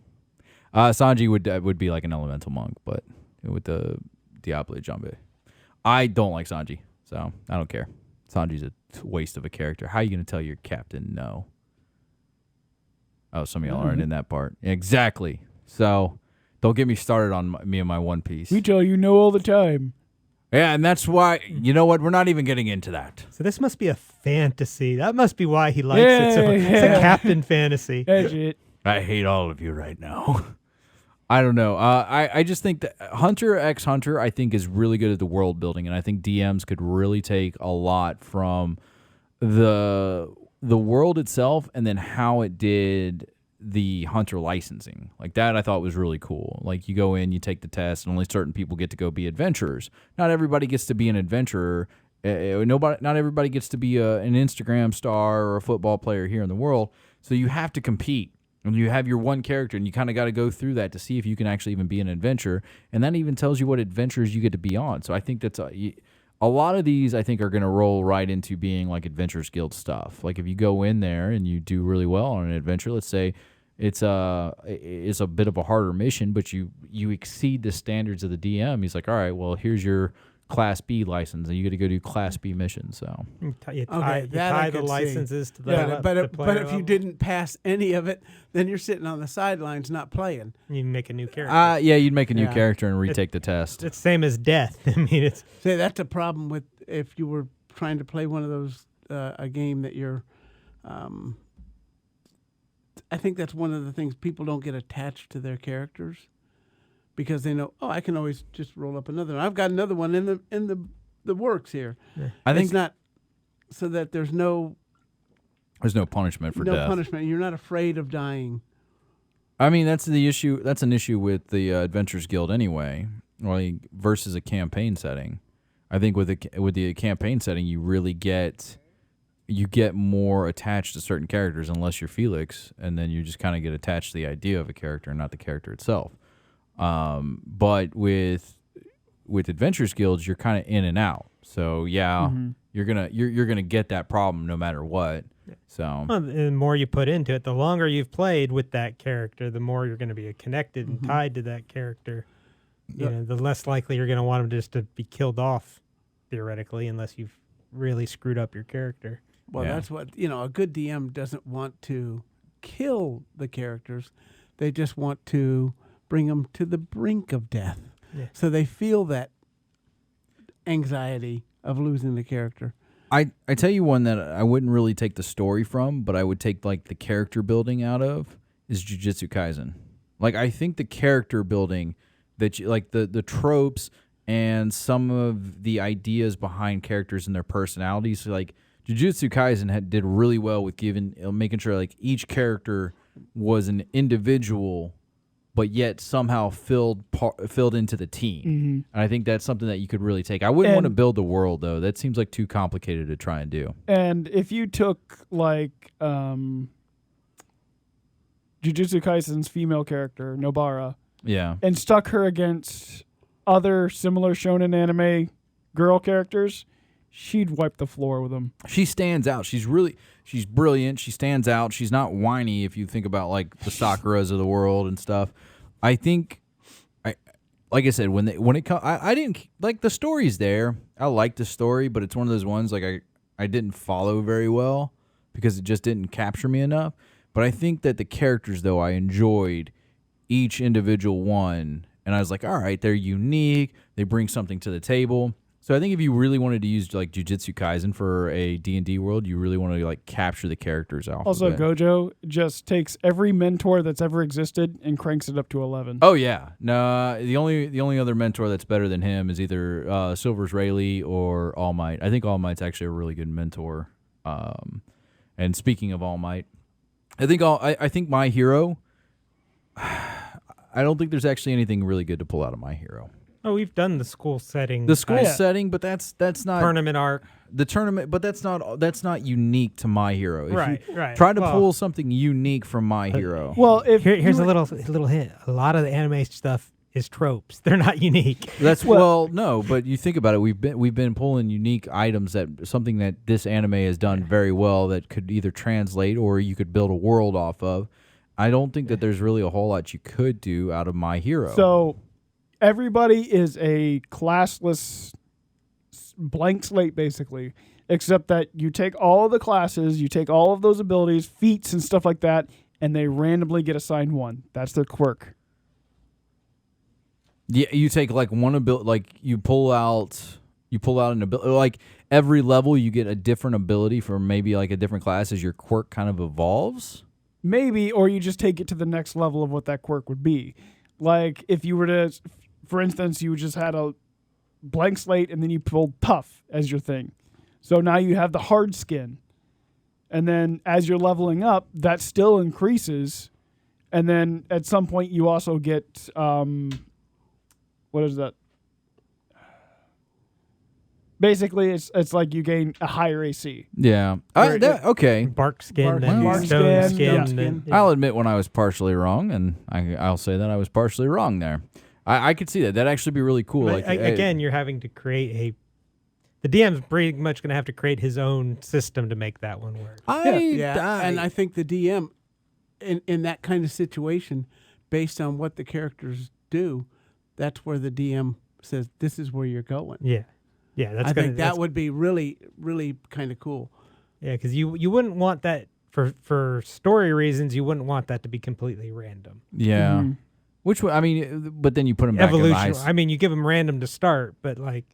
Sanji would be like an elemental monk, but with the Diablo Jambe. I don't like Sanji, so I don't care. Sanji's a waste of a character. How are you going to tell your captain no? Oh, some of y'all aren't in that part. Exactly. So don't get me started on me and my One Piece.
We tell you no all the time.
Yeah, and that's why, you know what? We're not even getting into that.
So this must be a fantasy. That must be why he likes it. So it's a captain fantasy.
That's it.
I hate all of you right now. I don't know. I just think that Hunter x Hunter, I think, is really good at the world building, and I think DMs could really take a lot from the world itself and then how it did the Hunter licensing. Like that I thought was really cool. Like you go in, you take the test, and only certain people get to go be adventurers. Not everybody gets to be an adventurer. Not everybody gets to be an Instagram star or a football player here in the world. So you have to compete. And you have your one character, and you kind of got to go through that to see if you can actually even be an adventurer. And that even tells you what adventures you get to be on. So I think that's a lot of these, I think, are going to roll right into being like Adventurers Guild stuff. Like if you go in there and you do really well on an adventure, let's say it's a bit of a harder mission, but you exceed the standards of the DM. He's like, all right, well, here's your Class B license, and you get to go do Class B missions. So
You tie the licenses to the
but if you didn't pass any of it, then you're sitting on the sidelines not playing.
You make a new character.
yeah, you'd make a new character and retake the test.
It's same as death. I mean, it's
See, that's a problem with if you were trying to play one of those a game that you're. I think that's one of the things people don't get attached to their characters. Because they know, I can always just roll up another one. I've got another one in the works here. Yeah.
I think
it's not so that there's no
punishment for death.
No punishment. You're not afraid of dying.
I mean, that's the issue. That's an issue with the Adventurers Guild anyway, versus a campaign setting. I think with the campaign setting, you really get more attached to certain characters, unless you're Felix, and then you just kind of get attached to the idea of a character, not the character itself. But with Adventurers Guilds, you're kind of in and out. So you're gonna get that problem no matter what. So
the more you put into it, the longer you've played with that character, the more you're going to be connected and tied to that character. You know, the less likely you're going to want him just to be killed off, theoretically, unless you've really screwed up your character.
Well, that's what a good DM doesn't want to kill the characters; they just want to bring them to the brink of death. Yeah. So they feel that anxiety of losing the character.
I tell you one that I wouldn't really take the story from, but I would take like the character building out of is Jujutsu Kaisen. Like I think the character building that like the tropes and some of the ideas behind characters and their personalities, like Jujutsu Kaisen did really well with making sure like each character was an individual, but yet somehow filled into the team. Mm-hmm. And I think that's something that you could really take. I wouldn't want to build the world, though. That seems like too complicated to try and do.
And if you took, like, Jujutsu Kaisen's female character, Nobara, and stuck her against other similar shonen anime girl characters, she'd wipe the floor with them.
She stands out. She's brilliant. She stands out. She's not whiny if you think about like the Sakuras of the world and stuff. I think, like I said, when it comes, I didn't like the story's there. I like the story, but it's one of those ones like I didn't follow very well because it just didn't capture me enough. But I think that the characters, though, I enjoyed each individual one, and I was like, all right, they're unique. They bring something to the table. So I think if you really wanted to use like Jujutsu Kaisen for a D&D world, you really want to like capture the characters off.
Also,
of it.
Gojo just takes every mentor that's ever existed and cranks it up to 11.
Oh yeah, no. The only other mentor that's better than him is either Silver's Rayleigh or All Might. I think All Might's actually a really good mentor. And speaking of All Might, I think My Hero. I don't think there's actually anything really good to pull out of My Hero.
Oh, we've done the school setting.
The school setting, but that's not
tournament arc.
The tournament, but that's not unique to My Hero. If
right.
Try to pull something unique from My Hero.
Well,
here's a little hint. A lot of the anime stuff is tropes. They're not unique.
That's well, no, but you think about it. We've been pulling unique items that something that this anime has done very well that could either translate or you could build a world off of. I don't think that there's really a whole lot you could do out of My Hero.
So everybody is a classless blank slate, basically, except that you take all of the classes, you take all of those abilities, feats and stuff like that, and they randomly get assigned one. That's their quirk.
Yeah, you take like one ability, like you pull out an ability. Like every level, you get a different ability for maybe like a different class as your quirk kind of evolves.
Maybe, or you just take it to the next level of what that quirk would be. Like if you were to, for instance, you just had a blank slate and then you pulled tough as your thing. So now you have the hard skin. And then as you're leveling up, that still increases. And then at some point you also get, what is that? Basically, it's like you gain a higher AC.
Yeah. Okay.
Bark skin, then
bark
stone
skin,
skin.
yeah.
Then,
I'll admit when I was partially wrong, and I'll say that I was partially wrong there. I could see that. That'd actually be really cool.
But again, you're having to create the DM's pretty much going to have to create his own system to make that one work.
And I think the DM in that kind of situation, based on what the characters do, that's where the DM says this is where you're going.
Yeah. Yeah,
I think that would be really, really kind of cool.
Yeah, because you wouldn't want that for story reasons. You wouldn't want that to be completely random.
Yeah.
Mm-hmm.
Which I mean, but then you put them back
Evolution.
in the ice.
I mean, you give them random to start, but like,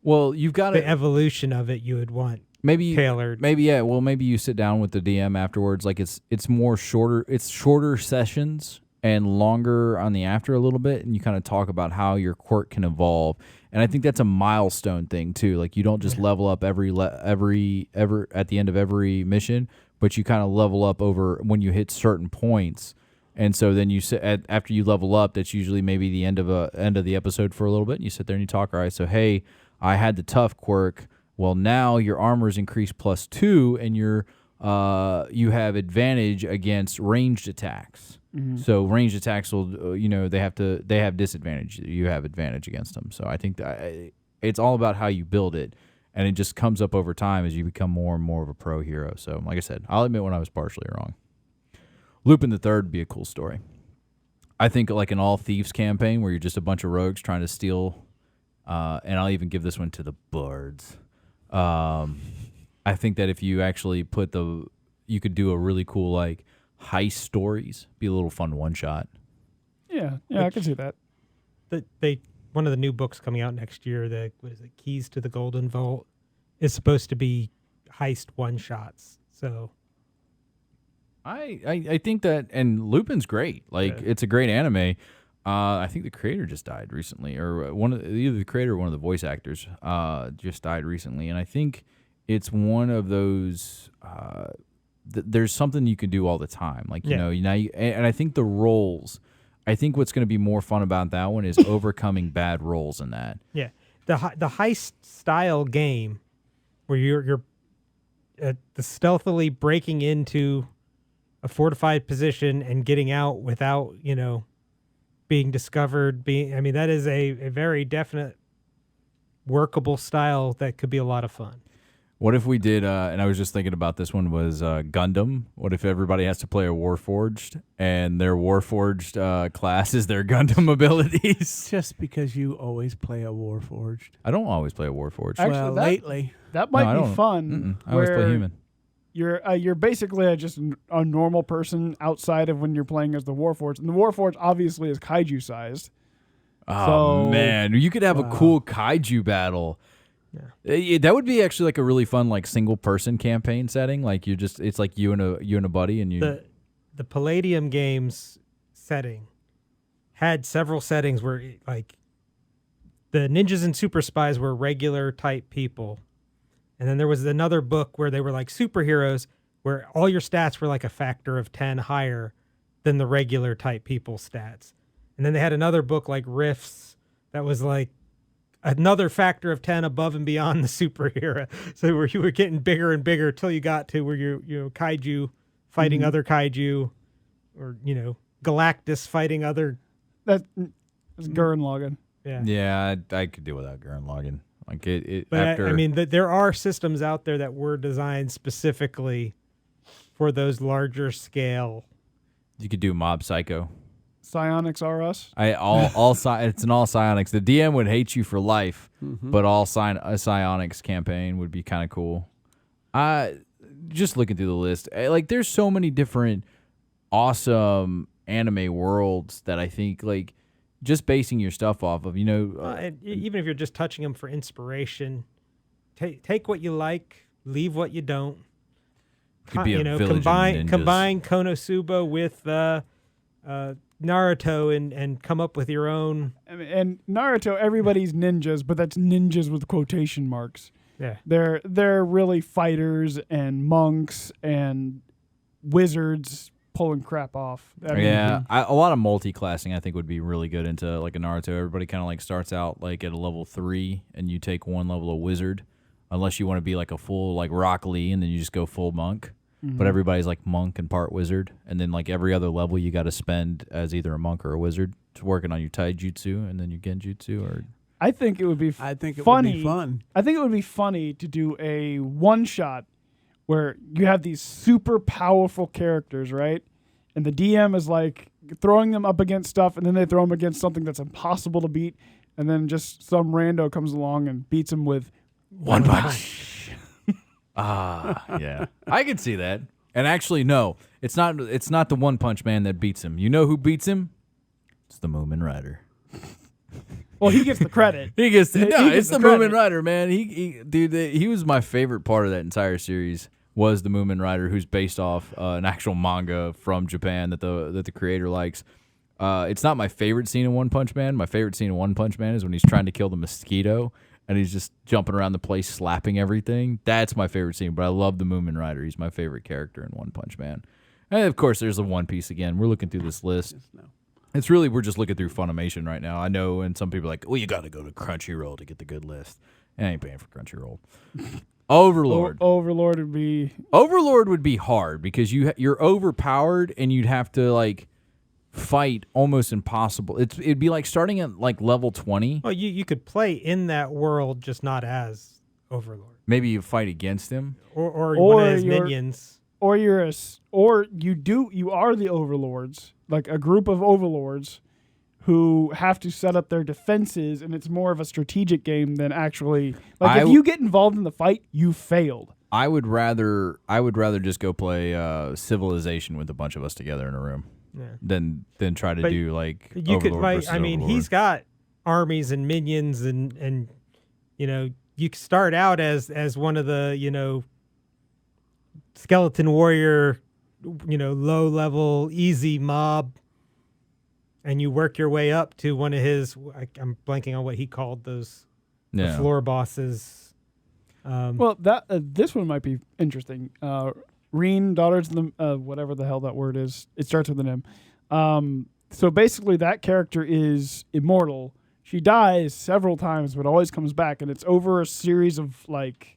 well, you've got
the evolution of it, you would want tailored.
Maybe yeah. Well, maybe you sit down with the DM afterwards. Like it's more shorter. It's shorter sessions and longer on the after a little bit, and you kind of talk about how your quirk can evolve. And I think that's a milestone thing too. Like you don't just level up every at the end of every mission, but you kind of level up over when you hit certain points. And so then you sit after you level up. That's usually maybe the end of the episode for a little bit. And you sit there and you talk. All right, so hey, I had the tough quirk. Well, now your armor is increased +2, and you have advantage against ranged attacks. Mm-hmm. So ranged attacks will, they have disadvantage. You have advantage against them. So I think that it's all about how you build it, and it just comes up over time as you become more and more of a pro hero. So like I said, I'll admit when I was partially wrong. Lupin the Third would be a cool story. I think like an all thieves campaign where you're just a bunch of rogues trying to steal, and I'll even give this one to the bards. I think that if you actually you could do a really cool like heist stories, be a little fun one shot.
Yeah, I can see that.
One of the new books coming out next year, Keys to the Golden Vault, is supposed to be heist one shots. So
I think that, and Lupin's great. Like it's a great anime. I think the creator just died recently, or either the creator or one of the voice actors just died recently, and I think it's one of those. There's something you can do all the time, like and I think the roles. I think what's going to be more fun about that one is overcoming bad roles in that.
Yeah, the heist style game where you're the stealthily breaking into a fortified position and getting out without being discovered. That is a very definite workable style that could be a lot of fun.
What if we did, and I was just thinking about this one, was Gundam. What if everybody has to play a Warforged, and their Warforged class is their Gundam abilities?
Just because you always play a Warforged.
I don't always play a Warforged.
Actually,
lately.
That might be fun.
I always play human.
You're basically just a normal person outside of when you're playing as the Warforged. And the Warforged obviously is kaiju sized.
Oh, man. You could have a cool kaiju battle. Yeah. That would be actually like a really fun like single person campaign setting. Like it's like you and a buddy and you.
The Palladium games setting had several settings where like the ninjas and super spies were regular type people, and then there was another book where they were like superheroes, where all your stats were like a factor of 10 higher than the regular type people stats, and then they had another book like Rifts that was like another factor of 10 above and beyond the superhero. So where you were getting bigger and bigger till you got to where you're kaiju fighting other kaiju, or Galactus fighting other.
It's Gurren Lagann.
Yeah.
Yeah, I could do without Gurren Lagann. Like it
But
after.
I mean, there are systems out there that were designed specifically for those larger scale.
you could do Mob Psycho.
Psionics are us.
It's an all psionics. The DM would hate you for life, but all psionics campaign would be kind of cool. Just looking through the list, like there's so many different awesome anime worlds that I think like just basing your stuff off of,
And even if you're just touching them for inspiration, take what you like, leave what you don't.
could be a village of ninjas.
Combine Konosuba with Naruto and come up with your own.
And Naruto, everybody's ninjas, but that's ninjas with quotation marks.
Yeah.
They're really fighters and monks and wizards pulling crap off. I mean,
a lot of multi-classing I think would be really good into like a Naruto. Everybody kind of like starts out like at a level 3 and you take one level of wizard, unless you want to be like a full like Rock Lee and then you just go full monk. But everybody's like monk and part wizard, and then like every other level you got to spend as either a monk or a wizard to working on your taijutsu and then your genjutsu. Or
I think it would be
I think it
funny.
would be fun.
I think it would be funny to do a one-shot where you have these super powerful characters, right? And the DM is like throwing them up against stuff, and then they throw them against something that's impossible to beat, and then just some rando comes along and beats them with
one punch. Yeah, I could see that. And actually, no, it's not the One Punch Man that beats him. You know who beats him? It's the Moomin Rider.
Well, he gets the credit.
It's the
credit.
Moomin Rider, man. He was my favorite part of that entire series. Was the Moomin Rider, who's based off an actual manga from Japan that the creator likes. It's not my favorite scene in One Punch Man. My favorite scene in One Punch Man is when he's trying to kill the mosquito and he's just jumping around the place slapping everything. That's my favorite scene, but I love the Moomin Rider. He's my favorite character in One Punch Man. And of course, there's the One Piece again. We're looking through this list. It's really, we're just looking through Funimation right now. I know, and some people are like, well, you got to go to Crunchyroll to get the good list. I ain't paying for Crunchyroll. Overlord.
Overlord
would be hard because you're overpowered and you'd have to like fight almost impossible. It'd be like starting at like level 20.
Well, you could play in that world, just not as Overlord.
Maybe you fight against him,
or one of his minions.
Or you are the overlords, like a group of overlords who have to set up their defenses, and it's more of a strategic game than actually like if you get involved in the fight, you failed.
I would rather just go play Civilization with a bunch of us together in a room.
Yeah.
Than try to do like
you
Overlord
could like
versus
I mean
Overlord.
He's got armies and minions and you could start out as one of the skeleton warrior low level easy mob, and you work your way up to one of his I'm blanking on what he called those the floor bosses.
Well, that this one might be interesting. Reen, Daughters of the whatever the hell that word is. It starts with an M. So basically, that character is immortal. She dies several times, but always comes back, and it's over a series of like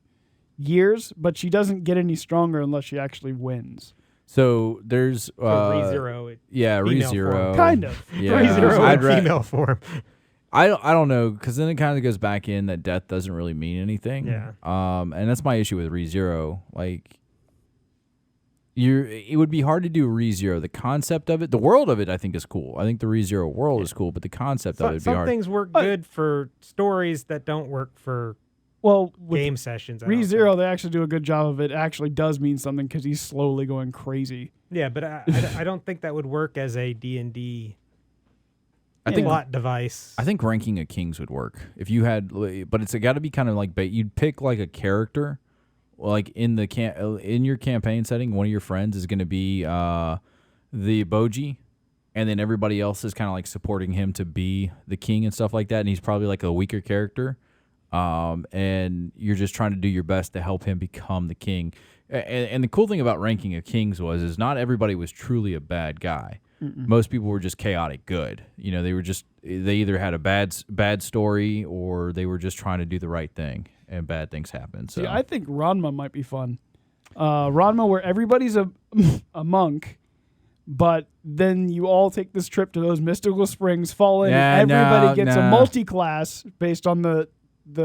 years. But she doesn't get any stronger unless she actually wins.
So there's
ReZero.
ReZero.
Kind of.
Yeah,
ReZero in female form.
I don't know, because then it kind of goes back in that death doesn't really mean anything.
Yeah.
And that's my issue with ReZero. Like, it would be hard to do ReZero. The concept of it, the world of it, I think is cool. I think the ReZero world is cool, but the concept of it would be hard.
Some things work good for stories that don't work for game sessions.
ReZero, they actually do a good job of it. Actually does mean something because he's slowly going crazy.
Yeah, but I don't think that would work as a D&D plot device.
I think ranking of kings would work if you had, but it's got to be kind of like you'd pick like a character, like in your campaign setting. One of your friends is going to be the Boji, and then everybody else is kind of like supporting him to be the king and stuff like that. And he's probably like a weaker character, and you're just trying to do your best to help him become the king. And the cool thing about ranking of kings is not everybody was truly a bad guy. Mm-mm. Most people were just chaotic good. They either had a bad story or they were just trying to do the right thing, and bad things happen. So
see, I think Ranma might be fun. Ranma, where everybody's a monk, But then you all take this trip to those mystical springs, fall in,
Yeah,
and everybody
no,
gets
no.
a multi-class based on the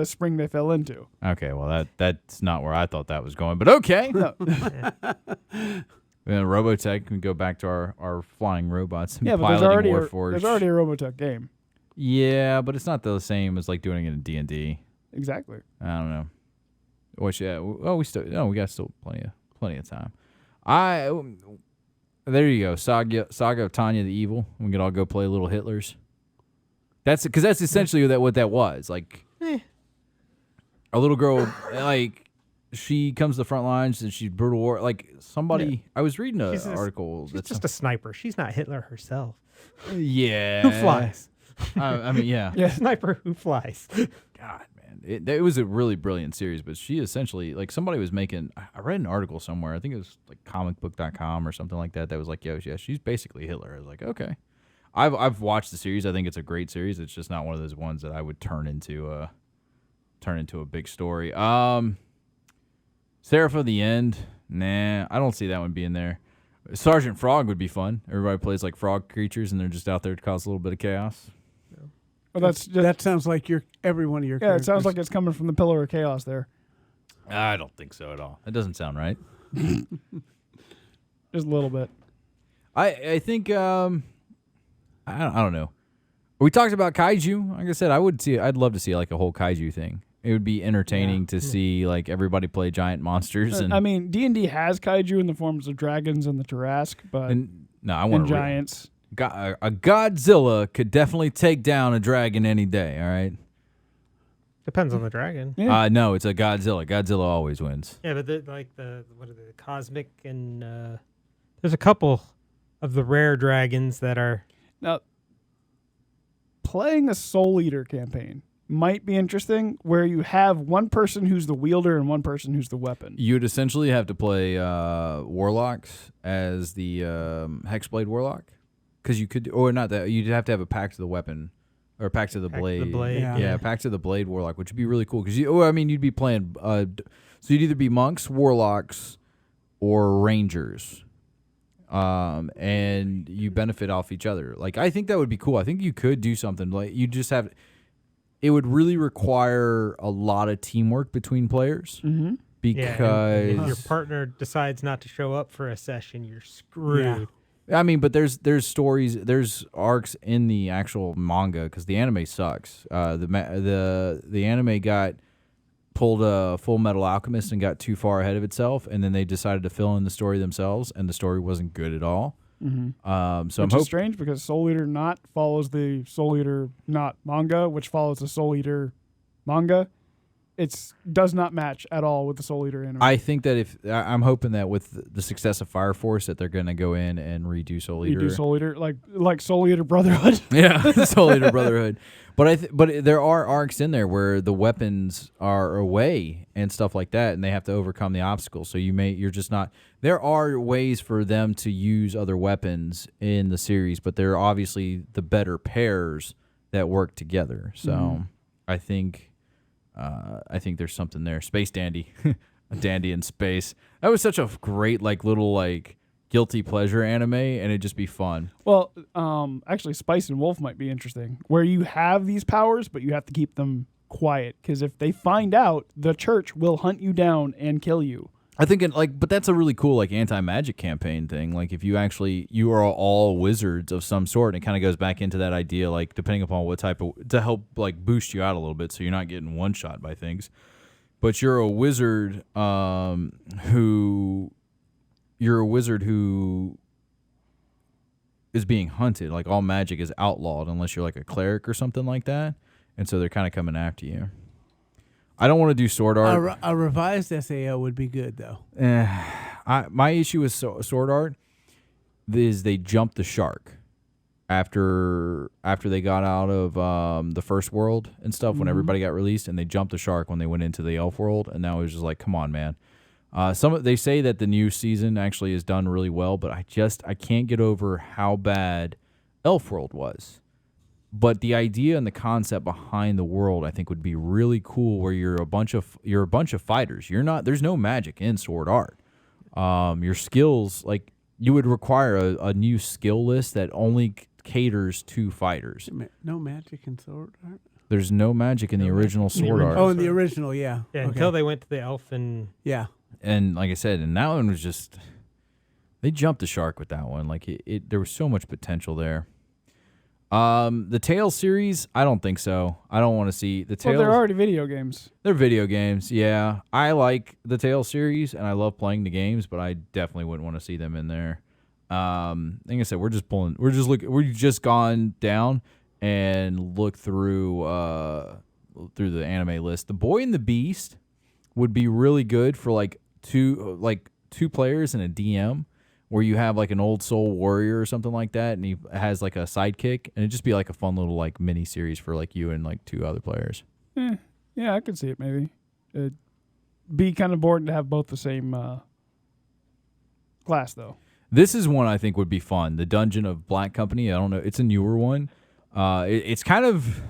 spring they fell into.
Okay, well that's not where I thought that was going, but okay.
No.
Robotech can go back to our flying robots and
Yeah, but there's
piloting
already
Warforged.
there's already a Robotech game.
Yeah, but it's not the same as like doing it in D&D.
Exactly.
I don't know. Which we got still plenty of time. There you go. Saga of Tanya the Evil. We could all go play little Hitlers. That's because that's essentially what that was. Like a little girl, like she comes to the front lines and she's brutal war. Like somebody, I was reading an article.
She's just a sniper. She's not Hitler herself.
Yeah,
Who flies?
I mean, yeah.
Yeah, sniper who flies.
God, man, it was a really brilliant series. But she essentially, like, somebody was making. I read an article somewhere. I think it was like comicbook.com or something like that. That was like, yeah, she's basically Hitler. I was like, okay. I've watched the series. I think it's a great series. It's just not one of those ones that I would turn into a big story. Seraph of the End. Nah, I don't see that one being there. Sergeant Frog would be fun. Everybody plays like frog creatures, and they're just out there to cause a little bit of chaos.
Well, that's just,
that sounds like every one of your
yeah.
characters.
It sounds like it's coming from the Pillar of Chaos there.
I don't think so at all. That doesn't sound right.
Just a little bit.
I think I don't know. We talked about kaiju. Like I said, I'd love to see like a whole kaiju thing. It would be entertaining to see like everybody play giant monsters. And
I mean, D&D has kaiju in the forms of dragons and the Tarrasque, but
no, I want
giants.
A Godzilla could definitely take down a dragon any day. All right.
Depends on the dragon.
Yeah.
No, it's a Godzilla. Godzilla always wins.
Yeah, but what are the cosmic and there's a couple of the rare dragons that are
Now, playing a Soul Eater campaign might be interesting, where you have one person who's the wielder and one person who's the weapon.
You'd essentially have to play Warlocks as the Hexblade Warlock, because you could, or not that, you'd have to have a Pact of the Weapon, or a Pact of the Blade.
Yeah.
Pact of the Blade Warlock, which would be really cool, because you'd be playing, so you'd either be monks, warlocks, or rangers, and you benefit off each other. Like, I think that would be cool. I think you could do something like you just have. It would really require a lot of teamwork between players, because
if your partner decides not to show up for a session, you're screwed.
I mean, but there's stories, there's arcs in the actual manga, because the anime sucks. The anime got pulled a Full Metal Alchemist and got too far ahead of itself, and then they decided to fill in the story themselves, and the story wasn't good at all. So
Which is strange, because Soul Eater not follows the Soul Eater not manga, which follows the Soul Eater manga. It does not match at all with the Soul Eater anime.
I think that I'm hoping that with the success of Fire Force, that they're going to go in and redo Soul Eater.
Redo Soul Eater, like Soul Eater Brotherhood.
Yeah, Soul Eater Brotherhood. But there are arcs in there where the weapons are away and stuff like that, and they have to overcome the obstacles. So you're just not. There are ways for them to use other weapons in the series, but they're obviously the better pairs that work together. So I think there's something there. Space Dandy, a dandy in space. That was such a great little guilty pleasure anime, and it'd just be fun.
Well, actually, Spice and Wolf might be interesting, where you have these powers, but you have to keep them quiet, because if they find out, the church will hunt you down and kill you.
I think but that's a really cool anti-magic campaign thing. Like, if you are all wizards of some sort, and it kind of goes back into that idea, depending upon what type of, to help boost you out a little bit, so you're not getting one shot by things. But you're a wizard who is being hunted. Like, all magic is outlawed unless you're a cleric or something like that, and so they're kind of coming after you. I don't want to do sword art.
A revised SAO would be good, though.
My issue with sword art is they jumped the shark after they got out of the first world and stuff, when everybody got released, and they jumped the shark when they went into the elf world, and now it was just come on, man. They say that the new season actually is done really well, but I can't get over how bad elf world was. But the idea and the concept behind the world, I think, would be really cool. Where you're a bunch of fighters. There's no magic in sword art. Your skills, you would require a new skill list that only caters to fighters.
No magic in sword art?
There's no magic in the original sword art.
Oh, in the original, yeah.
Yeah,
Okay.
until they went to the elfin.
Yeah.
And like I said, and that one was just, they jumped the shark with that one. Like there was so much potential there. The Tales series, I don't think so. I don't want to see the Tales.
Well, they're already video games.
They're video games, yeah. I like the Tales series, and I love playing the games, but I definitely wouldn't want to see them in there. Like I said, we've just gone down and looked through the anime list. The Boy and the Beast would be really good for like two players and a DM, where you have like an old soul warrior or something like that, and he has like a sidekick, and it'd just be like a fun little like mini series for like you and like two other players.
Yeah, I could see it maybe. It'd be kind of boring to have both the same class, though.
This is one I think would be fun. The Dungeon of Black Company. I don't know. It's a newer one. It's kind of,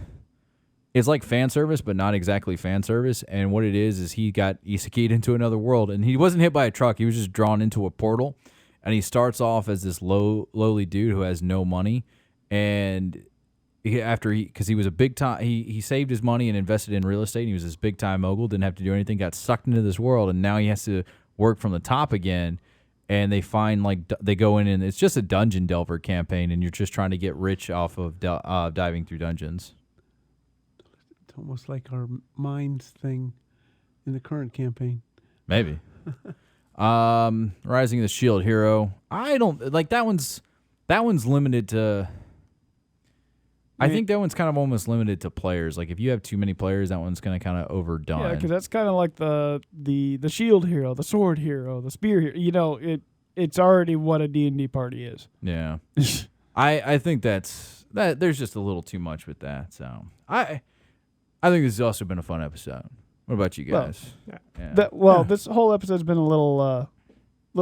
it's like fan service, but not exactly fan service. And what it is he got iseki'd into another world, and he wasn't hit by a truck. He was just drawn into a portal. And he starts off as this lowly dude who has no money, and because he was a big time, he saved his money and invested in real estate. And he was this big time mogul, didn't have to do anything, got sucked into this world, and now he has to work from the top again. And they find they go in, and it's just a dungeon delver campaign, and you're just trying to get rich off of diving through dungeons.
It's almost like our Mines thing in the current campaign.
Maybe. Rising of the Shield Hero. I don't like that one's limited to. I think that one's kind of almost limited to players. Like if you have too many players, that one's kind of overdone.
Yeah, because that's kind of like the shield hero, the sword hero, the spear hero. You know, it's already what a D&D party is.
Yeah. I think that there's just a little too much with that. So I think this has also been a fun episode. What about you guys?
Yeah. This whole episode's been a little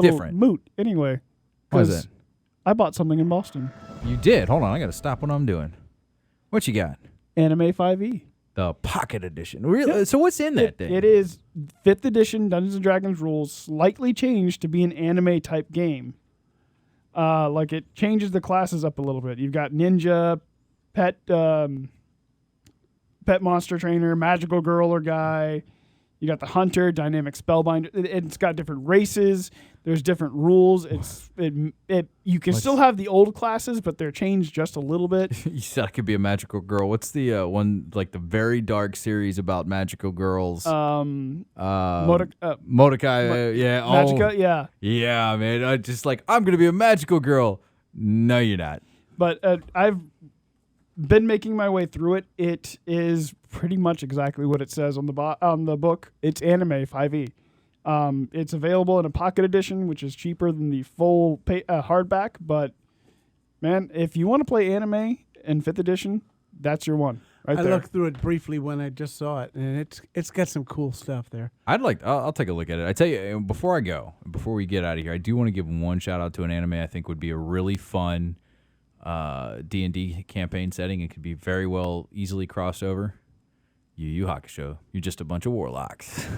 different,
moot. Anyway,
what is it?
I bought something in Boston.
You did. Hold on, I got to stop what I'm doing. What you got?
Anime 5e.
The Pocket Edition. Really? So what's in that thing?
It is 5th edition Dungeons and Dragons rules, slightly changed to be an anime type game. Like it changes the classes up a little bit. You've got ninja, pet monster trainer, magical girl or guy. You got the hunter, dynamic spellbinder. It's got different races. There's different rules. You can still have the old classes, but they're changed just a little bit.
You said I could be a magical girl. What's the one, like the very dark series about magical girls?
Mordecai.
Yeah.
Magica, yeah.
Yeah, man. I'm going to be a magical girl. No, you're not.
But I've been making my way through it. It is pretty much exactly what it says on the book. It's anime 5e. It's available in a pocket edition, which is cheaper than the full hardback. But man, if you want to play anime in 5th edition, that's your one. I
looked through it briefly when I just saw it, and it's got some cool stuff there.
I'll take a look at it. I tell you, before we get out of here, I do want to give one shout out to an anime I think would be a really fun D&D campaign setting. It could be very easily crossed over. Yu Yu Hakusho. You're just a bunch of warlocks.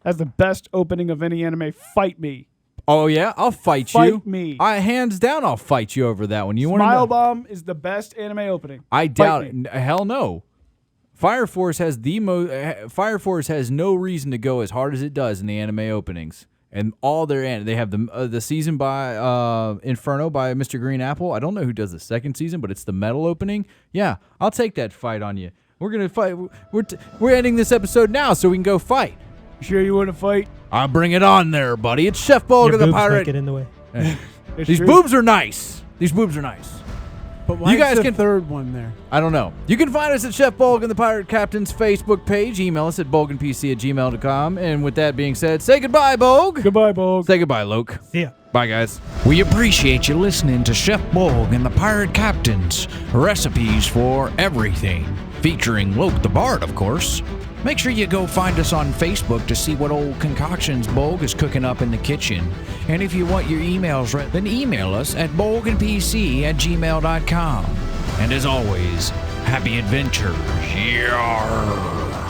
That's the best opening of any anime. Fight me.
Oh yeah, I'll fight you.
Fight me.
Hands down, I'll fight you over that one. You want to
Smile Bomb is the best anime opening.
I doubt it. Hell no. Fire Force has Fire Force has no reason to go as hard as it does in the anime openings. And all their they have the season by Inferno by Mr. Green Apple. I don't know who does the second season, but it's the metal opening. Yeah, I'll take that fight on you. We're gonna fight. We're ending this episode now, so we can go fight.
Sure you want to fight?
I'll bring it on there, buddy. It's Chef Bolgg of the Pirate.
Get in the way.
These boobs are nice.
But why
you guys
is the
can
third one there?
I don't know. You can find us at Chef Bolgg and the Pirate Captain's Facebook page. Email us at bolgandpc@gmail.com. And with that being said, say goodbye, Bolgg.
Goodbye, Bolgg.
Say goodbye, Loke.
See ya.
Bye, guys.
We appreciate you listening to Chef Bolgg and the Pirate Captain's Recipes for Everything, featuring Loke the Bard, of course. Make sure you go find us on Facebook to see what old concoctions Bolgg is cooking up in the kitchen. And if you want your emails read, then email us at bolgandpc@gmail.com. And as always, happy adventures. Yarr.